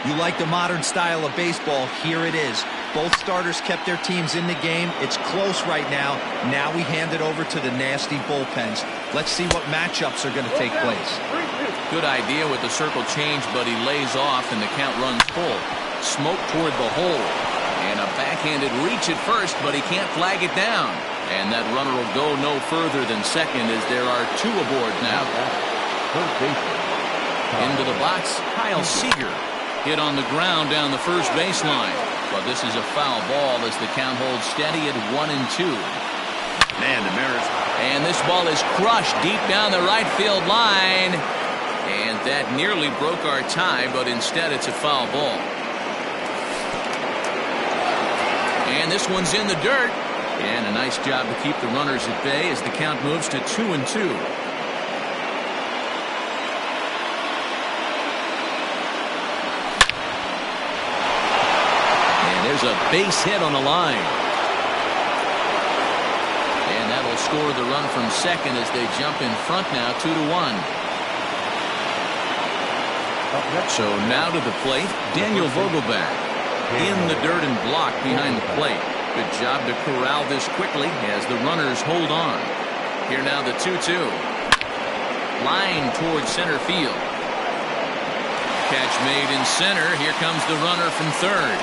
[SPEAKER 4] You like the modern style of baseball? Here it is. Both starters kept their teams in the game. It's close right now. Now we hand it over to the nasty bullpens. Let's see what matchups are going to take place.
[SPEAKER 1] Good idea with the circle change, but he lays off and the count runs full. Smoke toward the hole. And a backhanded reach at first, but he can't flag it down. And that runner will go no further than second as there are 2 aboard now. Into the box, Kyle Seager. Hit on the ground down the first baseline. But this is a foul ball as the count holds steady at 1-2.
[SPEAKER 2] Man, the Mariners.
[SPEAKER 1] And this ball is crushed deep down the right field line. And that nearly broke our tie, but instead it's a foul ball. And this one's in the dirt. And a nice job to keep the runners at bay as the count moves to 2-2. There's a base hit on the line. And that'll score the run from second as they jump in front now 2-1. So now to the plate, Daniel Vogelbach. In the dirt and blocked behind the plate. Good job to corral this quickly as the runners hold on. Here now the 2-2. Line towards center field. Catch made in center. Here comes the runner from third.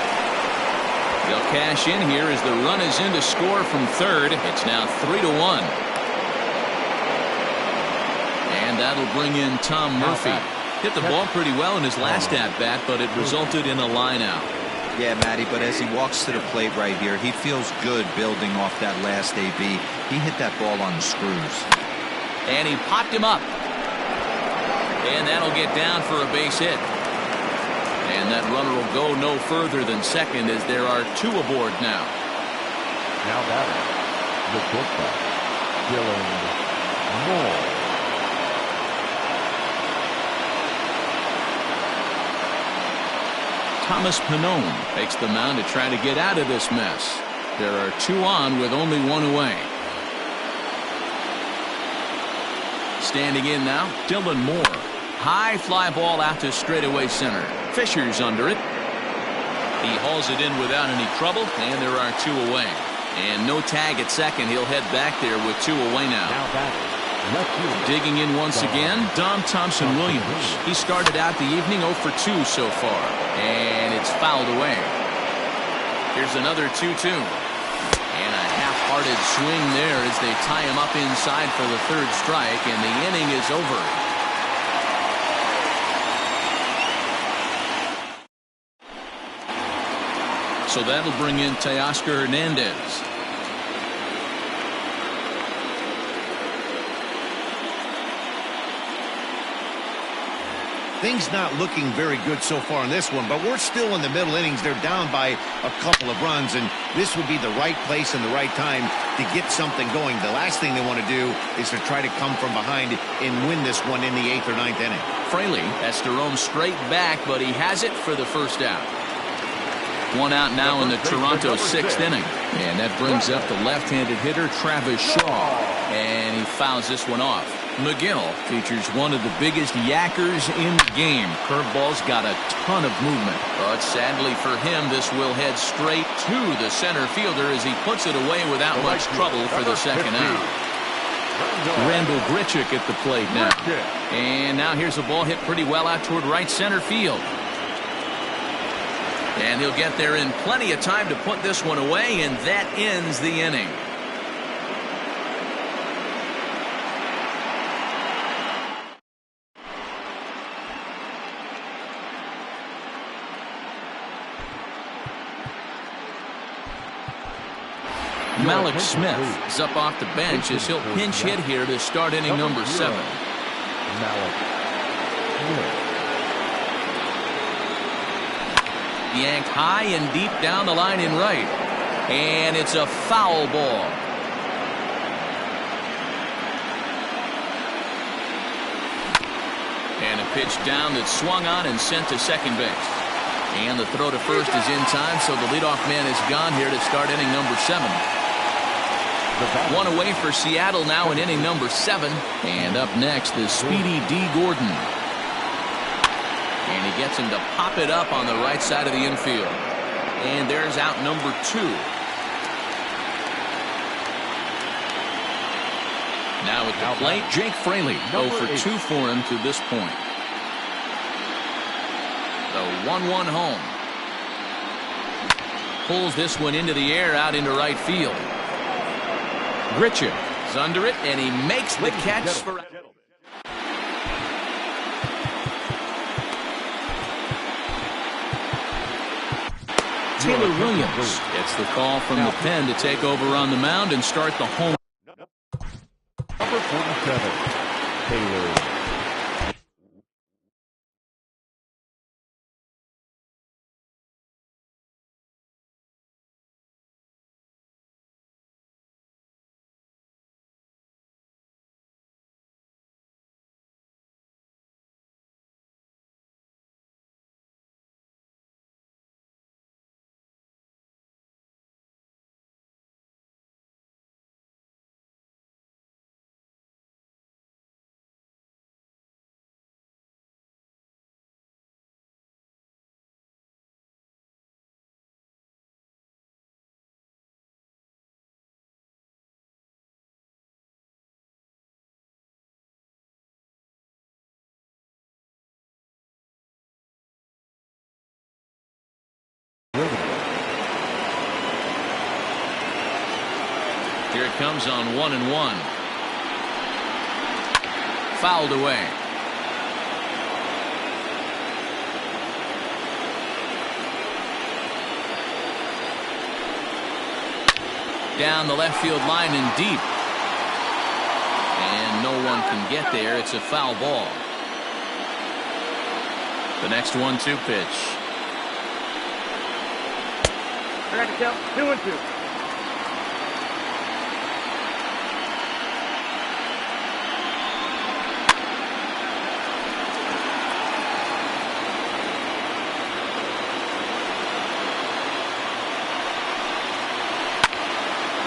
[SPEAKER 1] They'll cash in here as the run is in to score from third. It's now 3-1. And that'll bring in Tom Murphy. Hit the ball pretty well in his last at-bat, but it resulted in a line out.
[SPEAKER 4] Yeah, Matty, but as he walks to the plate right here, he feels good building off that last AB. He hit that ball on the screws.
[SPEAKER 1] And he popped him up. And that'll get down for a base hit. And that runner will go no further than second as there are 2 aboard now.
[SPEAKER 3] Now batting, the shortstop, Dylan Moore.
[SPEAKER 1] Thomas Pannone takes the mound to try to get out of this mess. There are 2 on with only 1 away. Standing in now, Dylan Moore. High fly ball out to straightaway center. Fisher's under it. He hauls it in without any trouble, and there are 2 away. And no tag at second. He'll head back there with 2 away now. Digging in once again, Dom Thompson-Williams. He started out the evening 0 for 2 so far, and it's fouled away. Here's another 2-2. And a half-hearted swing there as they tie him up inside for the 3rd strike, and the inning is over. So that'll bring in Teoscar Hernandez.
[SPEAKER 2] Things not looking very good so far in this one, but we're still in the middle innings. They're down by a couple of runs, and this would be the right place and the right time to get something going. The last thing they want to do is to try to come from behind and win this one in the 8th or 9th inning.
[SPEAKER 1] Fraley has to roam straight back, but he has it for the first out. 1 out now in the Toronto 6th inning. And that brings up the left-handed hitter, Travis Shaw. And he fouls this one off. McGill features one of the biggest yackers in the game. Curveball's got a ton of movement. But sadly for him, this will head straight to the center fielder as he puts it away without much trouble for the second out. Randall Grichuk at the plate now. And now here's a ball hit pretty well out toward right center field. And he'll get there in plenty of time to put this one away, and that ends the inning. Malik Smith is up off the bench as he'll pinch hit here to start inning number 7. Yanked high and deep down the line in right. And it's a foul ball. And a pitch down that's swung on and sent to second base. And the throw to first is in time, so the leadoff man is gone here to start inning number 7. One away for Seattle now in inning number 7. And up next, the speedy D. Gordon. And he gets him to pop it up on the right side of the infield. And there's out number 2. Now at the plate, Jake Fraley. 0 for 2 for him to this point. The 1-1 home. Pulls this one into the air out into right field. Grichuk is under it, and he makes the catch for... Taylor Williams gets the call from the pen to take over on the mound and start the home.
[SPEAKER 3] Number 47, Taylor.
[SPEAKER 1] Here it comes on 1-1. Fouled away. Down the left field line and deep. And no one can get there. It's a foul ball. The next 1-2 pitch.
[SPEAKER 5] Track it down, 2-2.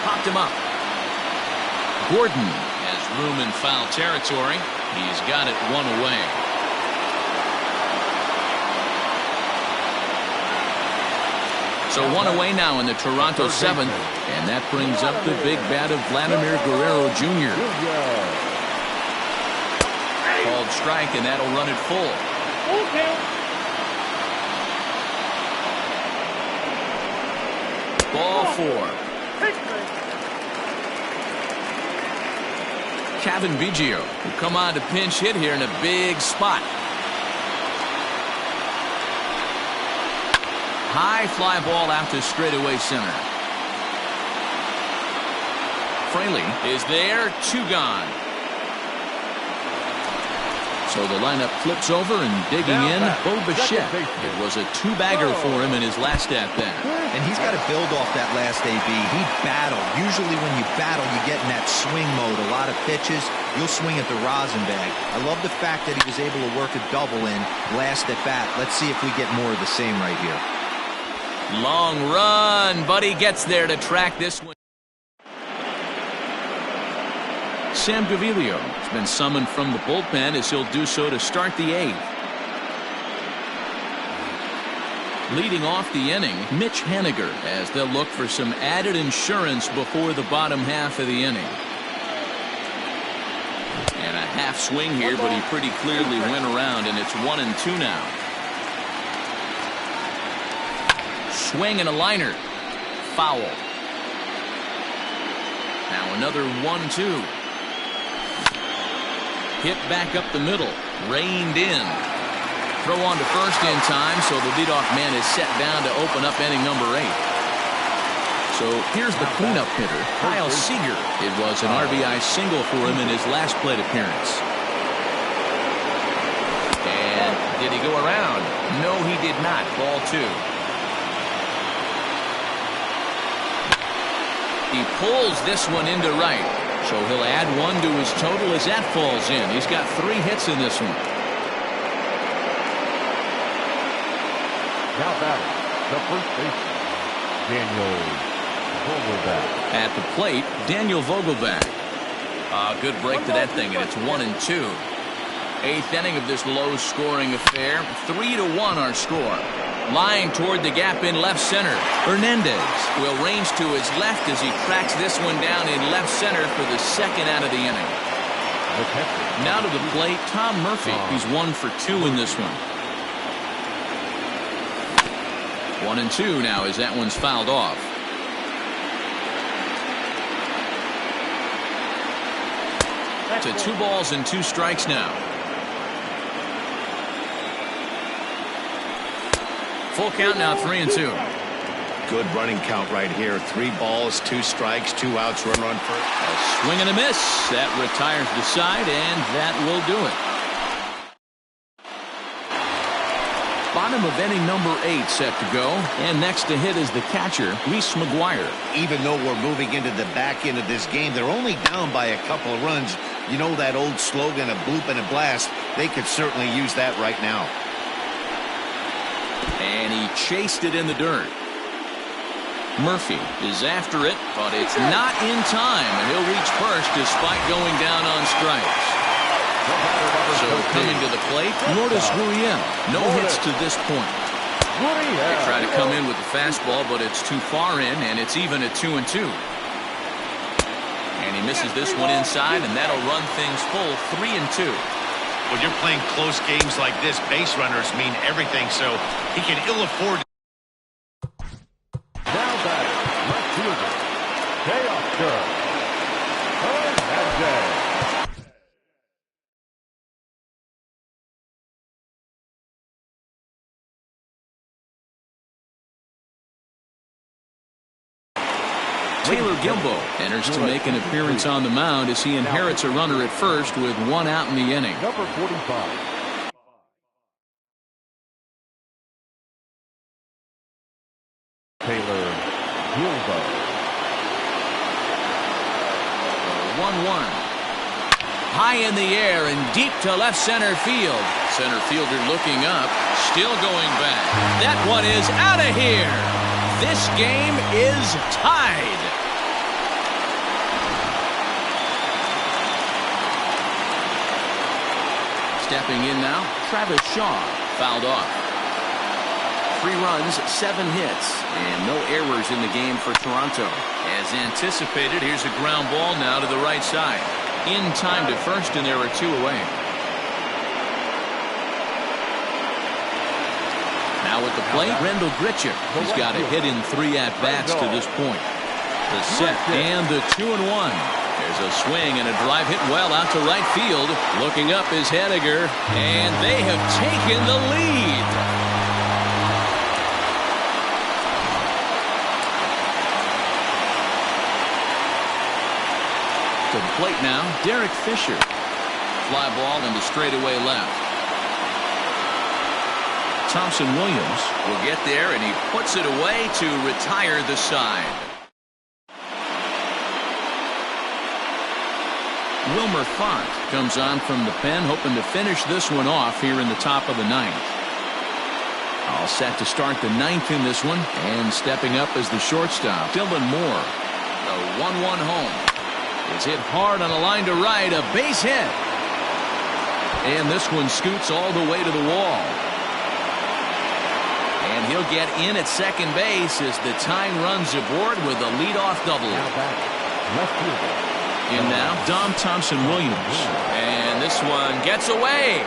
[SPEAKER 1] Popped him up. Gordon has room in foul territory. He's got it 1 away. So 1 away now in the Toronto 7th, and that brings up the big bat of Vladimir Guerrero Jr. Called strike, and that'll run it full. Ball 4. Kevin Biggio will come on to pinch hit here in a big spot. High fly ball out to straightaway center. Fraley is there, 2 gone. So the lineup flips over and digging in, Bo Bichette. It was a 2-bagger for him in his last at-bat.
[SPEAKER 4] And he's got to build off that last AB. He battled. Usually when you battle, you get in that swing mode. A lot of pitches, you'll swing at the rosin bag. I love the fact that he was able to work a double in last at bat. Let's see if we get more of the same right here.
[SPEAKER 1] Long run, but he gets there to track this one. Sam Gaviglio has been summoned from the bullpen as he'll do so to start the 8th. Leading off the inning, Mitch Haniger, as they'll look for some added insurance before the bottom half of the inning. And a half swing here, but he pretty clearly went around, and it's 1-2 now. Swing and a liner. Foul. Now another 1-2. Hit back up the middle. Reined in. Throw on to first in time, so the leadoff man is set down to open up inning number 8. So here's the cleanup hitter, Kyle Seager. It was an RBI single for him in his last plate appearance. And did he go around? No, he did not. Ball 2. He pulls this one into right, so he'll add 1 to his total as that falls in. He's got 3 hits in this one.
[SPEAKER 3] Now batting, the first baseman, Daniel Vogelbach.
[SPEAKER 1] At the plate, Daniel Vogelbach. Good break to that thing, and it's 1-2. 8th inning of this low-scoring affair. 3-1 our score. Lying toward the gap in left center. Hernandez will range to his left as he tracks this one down in left center for the 2nd out of the inning. Now to the plate, Tom Murphy. He's 1 for 2 in this one. 1-2 now as that one's fouled off. To 2 balls and 2 strikes now. Full count now, 3-2.
[SPEAKER 2] Good running count right here. 3 balls, 2 strikes, 2 outs, runner on first.
[SPEAKER 1] A swing and a miss. That retires the side, and that will do it. Bottom of inning number 8 set to go, and next to hit is the catcher, Reese McGuire.
[SPEAKER 2] Even though we're moving into the back end of this game, they're only down by a couple of runs. You know that old slogan, a bloop and a blast. They could certainly use that right now.
[SPEAKER 1] And he chased it in the dirt. Murphy is after it, but it's not in time, and he'll reach first despite going down on strikes. So coming to the plate, Lourdes Gurriel. No hits to this point. They try to come in with the fastball, but it's too far in, and it's even at 2-2. And he misses this one inside, and that'll run things full 3-2.
[SPEAKER 2] When you're playing close games like this, base runners mean everything, so he can ill afford.
[SPEAKER 3] Now batting, left fielder, Teoscar Hernandez.
[SPEAKER 1] Taylor Gilbo enters to make an appearance on the mound as he inherits a runner at first with 1 out in the inning.
[SPEAKER 3] Number 45. Taylor Gilbo.
[SPEAKER 1] 1-1. High in the air and deep to left center field. Center fielder looking up, still going back. That one is out of here. This game is tied. Stepping in now, Travis Shaw, fouled off. 3 runs, 7 hits, and no errors in the game for Toronto. As anticipated, here's a ground ball now to the right side. In time to first, and there are 2 away. Now at the plate, Rendell Grichuk. He's got a hit in 3 at-bats to this point. The set and the 2-1. There's a swing and a drive hit well out to right field. Looking up is Haniger, and they have taken the lead. To the plate now, Derek Fisher. Fly ball into straightaway left. Thompson Williams will get there, and he puts it away to retire the side. Wilmer Font comes on from the pen, hoping to finish this one off here in the top of the 9th. All set to start the 9th in this one, and stepping up as the shortstop, Dylan Moore. The 1-1 home. It's hit hard on a line to right, a base hit. And this one scoots all the way to the wall. And he'll get in at second base as the tying runs aboard with a leadoff double.
[SPEAKER 3] Now back, left fielder.
[SPEAKER 1] In now, Dom Thompson-Williams. And this one gets away.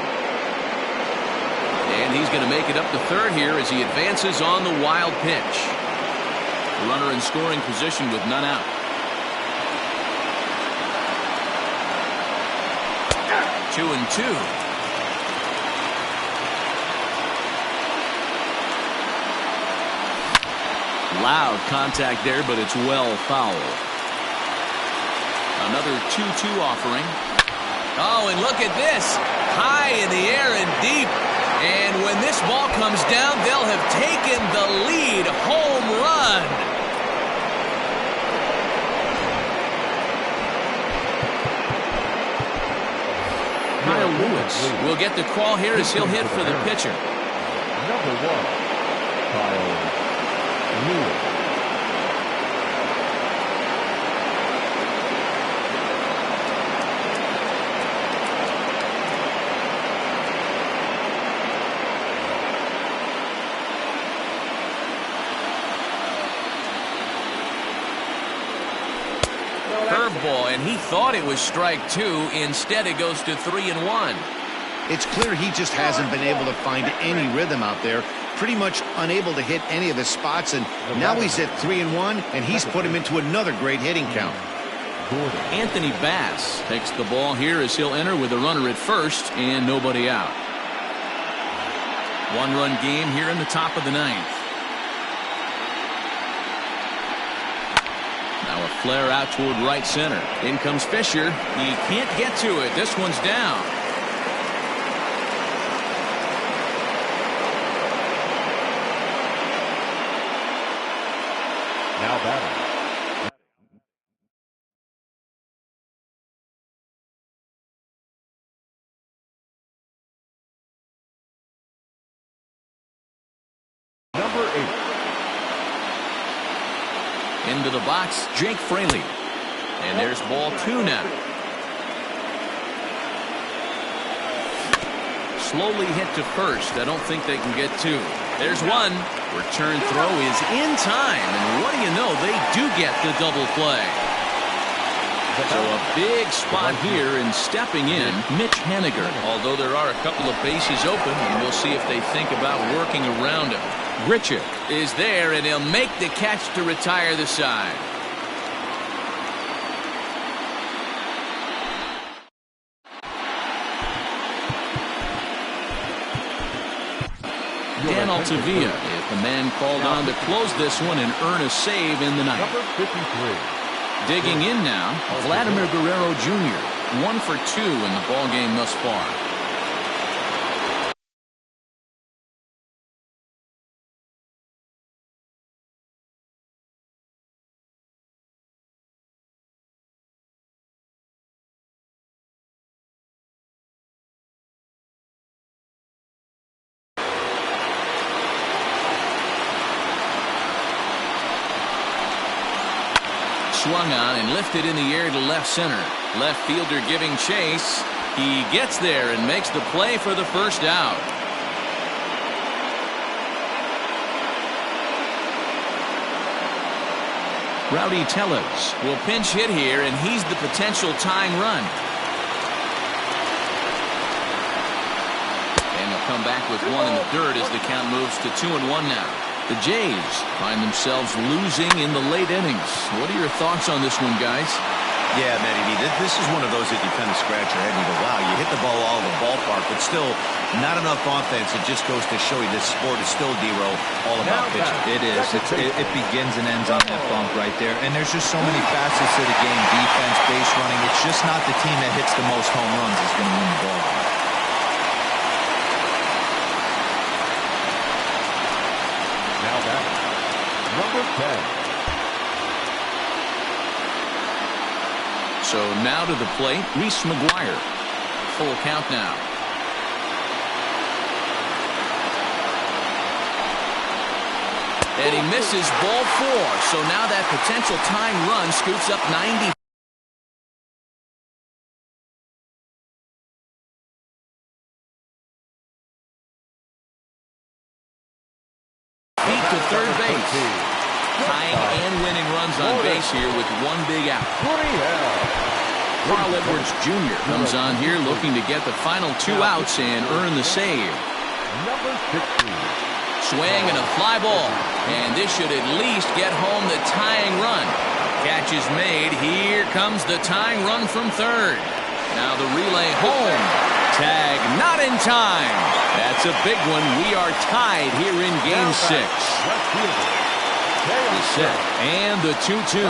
[SPEAKER 1] And he's going to make it up to third here as he advances on the wild pitch. Runner in scoring position with none out. 2-2. Loud contact there, but it's well foul. Another 2-2 offering. Oh, and look at this. High in the air and deep. And when this ball comes down, they'll have taken the lead. Home run. Kyle Lewis will get the call here as he'll hit for the pitcher.
[SPEAKER 3] Number 1, Kyle Lewis.
[SPEAKER 1] Curveball, and he thought it was strike 2. Instead, it goes to 3-1.
[SPEAKER 2] It's clear he just hasn't been able to find any rhythm out there. Pretty much unable to hit any of his spots, and now he's at 3-1, and he's put him into another great hitting count.
[SPEAKER 1] Anthony Bass takes the ball here as he'll enter with a runner at first and nobody out. One-run game here in the top of the ninth. Now a flare out toward right center. In comes Fisher. He can't get to it. This one's down.
[SPEAKER 3] Now batting. Number 8.
[SPEAKER 1] Into the box, Jake Fraley. And there's ball 2 now. Slowly hit to first. I don't think they can get 2. There's one. Return throw is in time. And what do you know? They do get the double play. So a big spot here, and stepping in, Mitch Haniger. Although there are a couple of bases open, and we'll see if they think about working around him. Grichuk is there, and he'll make the catch to retire the side. Dan Altavia is the man called on to close this one and earn a save in the ninth.
[SPEAKER 3] Number 53.
[SPEAKER 1] Digging in now, Vladimir Guerrero Jr. 1 for 2 in the ballgame thus far. Swung on and lifted in the air to left center. Left fielder giving chase. He gets there and makes the play for the first out. Rowdy Tellez will pinch hit here, and he's the potential tying run. And they'll come back with one in the dirt as the count moves to 2-1 now. The Jays find themselves losing in the late innings. What are your thoughts on this one, guys?
[SPEAKER 2] Yeah, Matty, this is one of those that you kind of scratch your head and you go, wow, you hit the ball all over the ballpark, but still not enough offense. It just goes to show you this sport is still, D-Row, all about pitching.
[SPEAKER 4] It is. It begins and ends on that bump right there. And there's just so many facets to the game. Defense, base running. It's just not the team that hits the most home runs is going to win the ball.
[SPEAKER 3] Now batting. Number 10.
[SPEAKER 1] So now to the plate, Reese McGuire. Full count now. And he misses ball 4. So now that potential tying run scoots up 90. to third base. Tying and winning runs on base here with one big out. Carl Edwards Jr. comes on here looking to get the final 2 outs and earn the save.
[SPEAKER 3] Number 15.
[SPEAKER 1] Swing and a fly ball. And this should at least get home the tying run. Catch is made. Here comes the tying run from third. Now the relay home. Tag not in time. That's a big one. We are tied here in Game 6. The set and the 2-2.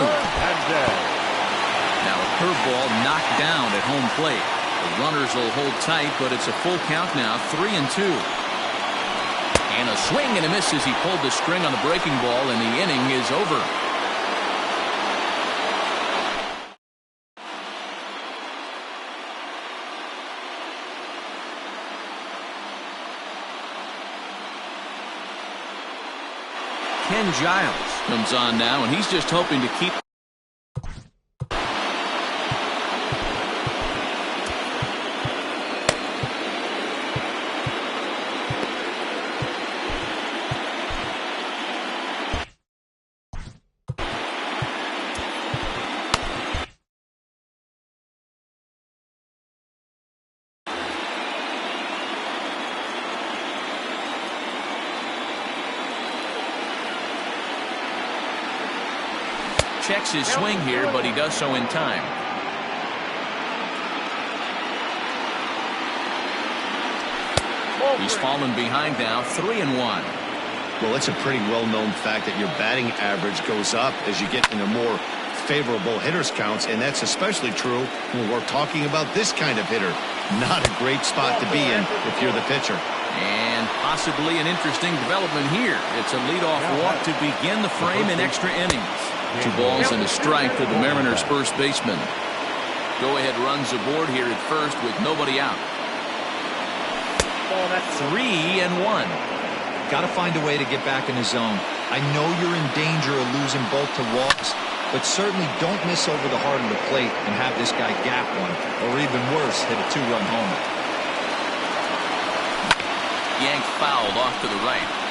[SPEAKER 1] Now a curveball knocked down at home plate. The runners will hold tight, but it's a full count now, 3-2. And a swing and a miss as he pulled the string on the breaking ball, and the inning is over. Ken Giles comes on now, and he's just hoping to keep. Checks his swing here, but he does so in time. He's fallen behind now, 3-1.
[SPEAKER 2] Well, it's a pretty well-known fact that your batting average goes up as you get into more favorable hitters counts, and that's especially true when we're talking about this kind of hitter. Not a great spot to be in if you're the pitcher.
[SPEAKER 1] And possibly an interesting development here. It's a leadoff walk to begin the frame in extra innings. 2 balls and a strike to the Mariners' first baseman. Go-ahead runs aboard here at first with nobody out. 3-1.
[SPEAKER 4] Got to find a way to get back in the zone. I know you're in danger of losing both to walks, but certainly don't miss over the heart of the plate and have this guy gap one, or even worse, hit a 2-run homer.
[SPEAKER 1] Yanked fouled off to the right.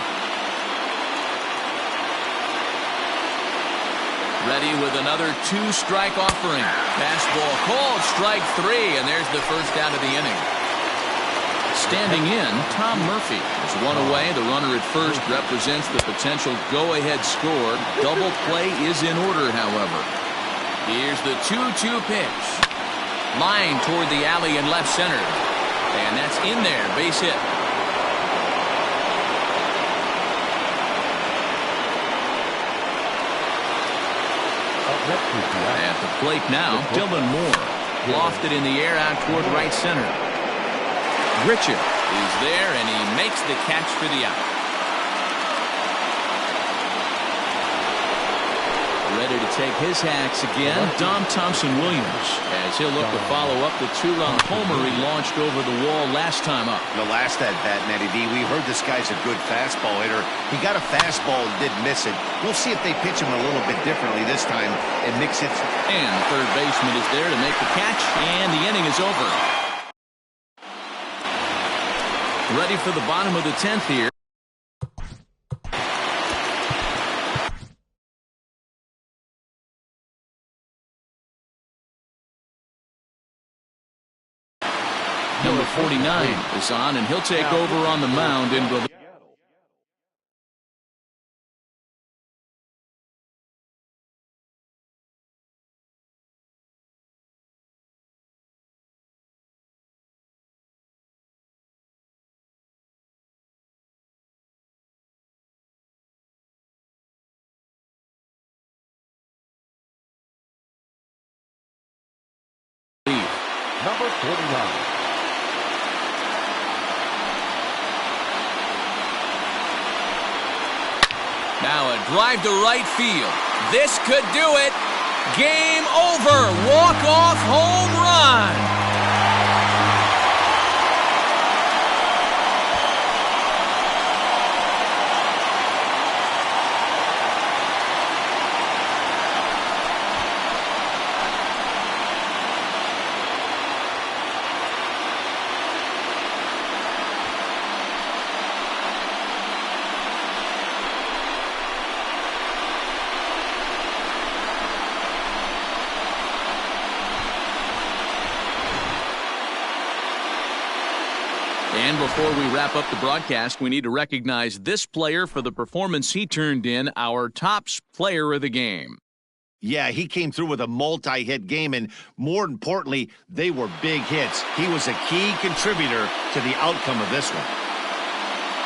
[SPEAKER 1] Ready with another 2-strike offering. Fastball called, strike 3, and there's the first out of the inning. Standing in, Tom Murphy is 1 away. The runner at first represents the potential go-ahead score. Double play is in order, however. Here's the 2-2 pitch. Line toward the alley in left center. And that's in there, base hit. At the plate now, Dylan Moore. Lofted in the air out toward right center. Richard is there, and he makes the catch for the out. Ready to take his hacks again, Dom Thompson-Williams, as he'll look to follow up the 2-run homer he launched over the wall last time up.
[SPEAKER 2] The last at-bat, Matty D, we heard this guy's a good fastball hitter. He got a fastball and did miss it. We'll see if they pitch him a little bit differently this time and mix it.
[SPEAKER 1] And the third baseman is there to make the catch, and the inning is over. Ready for the bottom of the 10th here. Number 49 is on, and he'll take over on the mound in relief.
[SPEAKER 3] Number 49.
[SPEAKER 1] Now a drive to right field. This could do it. Game over. Walk-off home run. And before we wrap up the broadcast, we need to recognize this player for the performance he turned in, our top player of the game.
[SPEAKER 2] Yeah, he came through with a multi-hit game, and more importantly, they were big hits. He was a key contributor to the outcome of this one.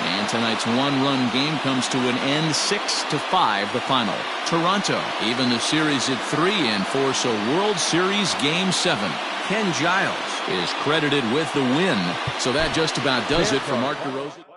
[SPEAKER 1] And tonight's one-run game comes to an end, 6-5, the final. Toronto even the series at 3 and force a World Series Game 7. Ken Giles is credited with the win. So that just about does it for Mark DeRosa.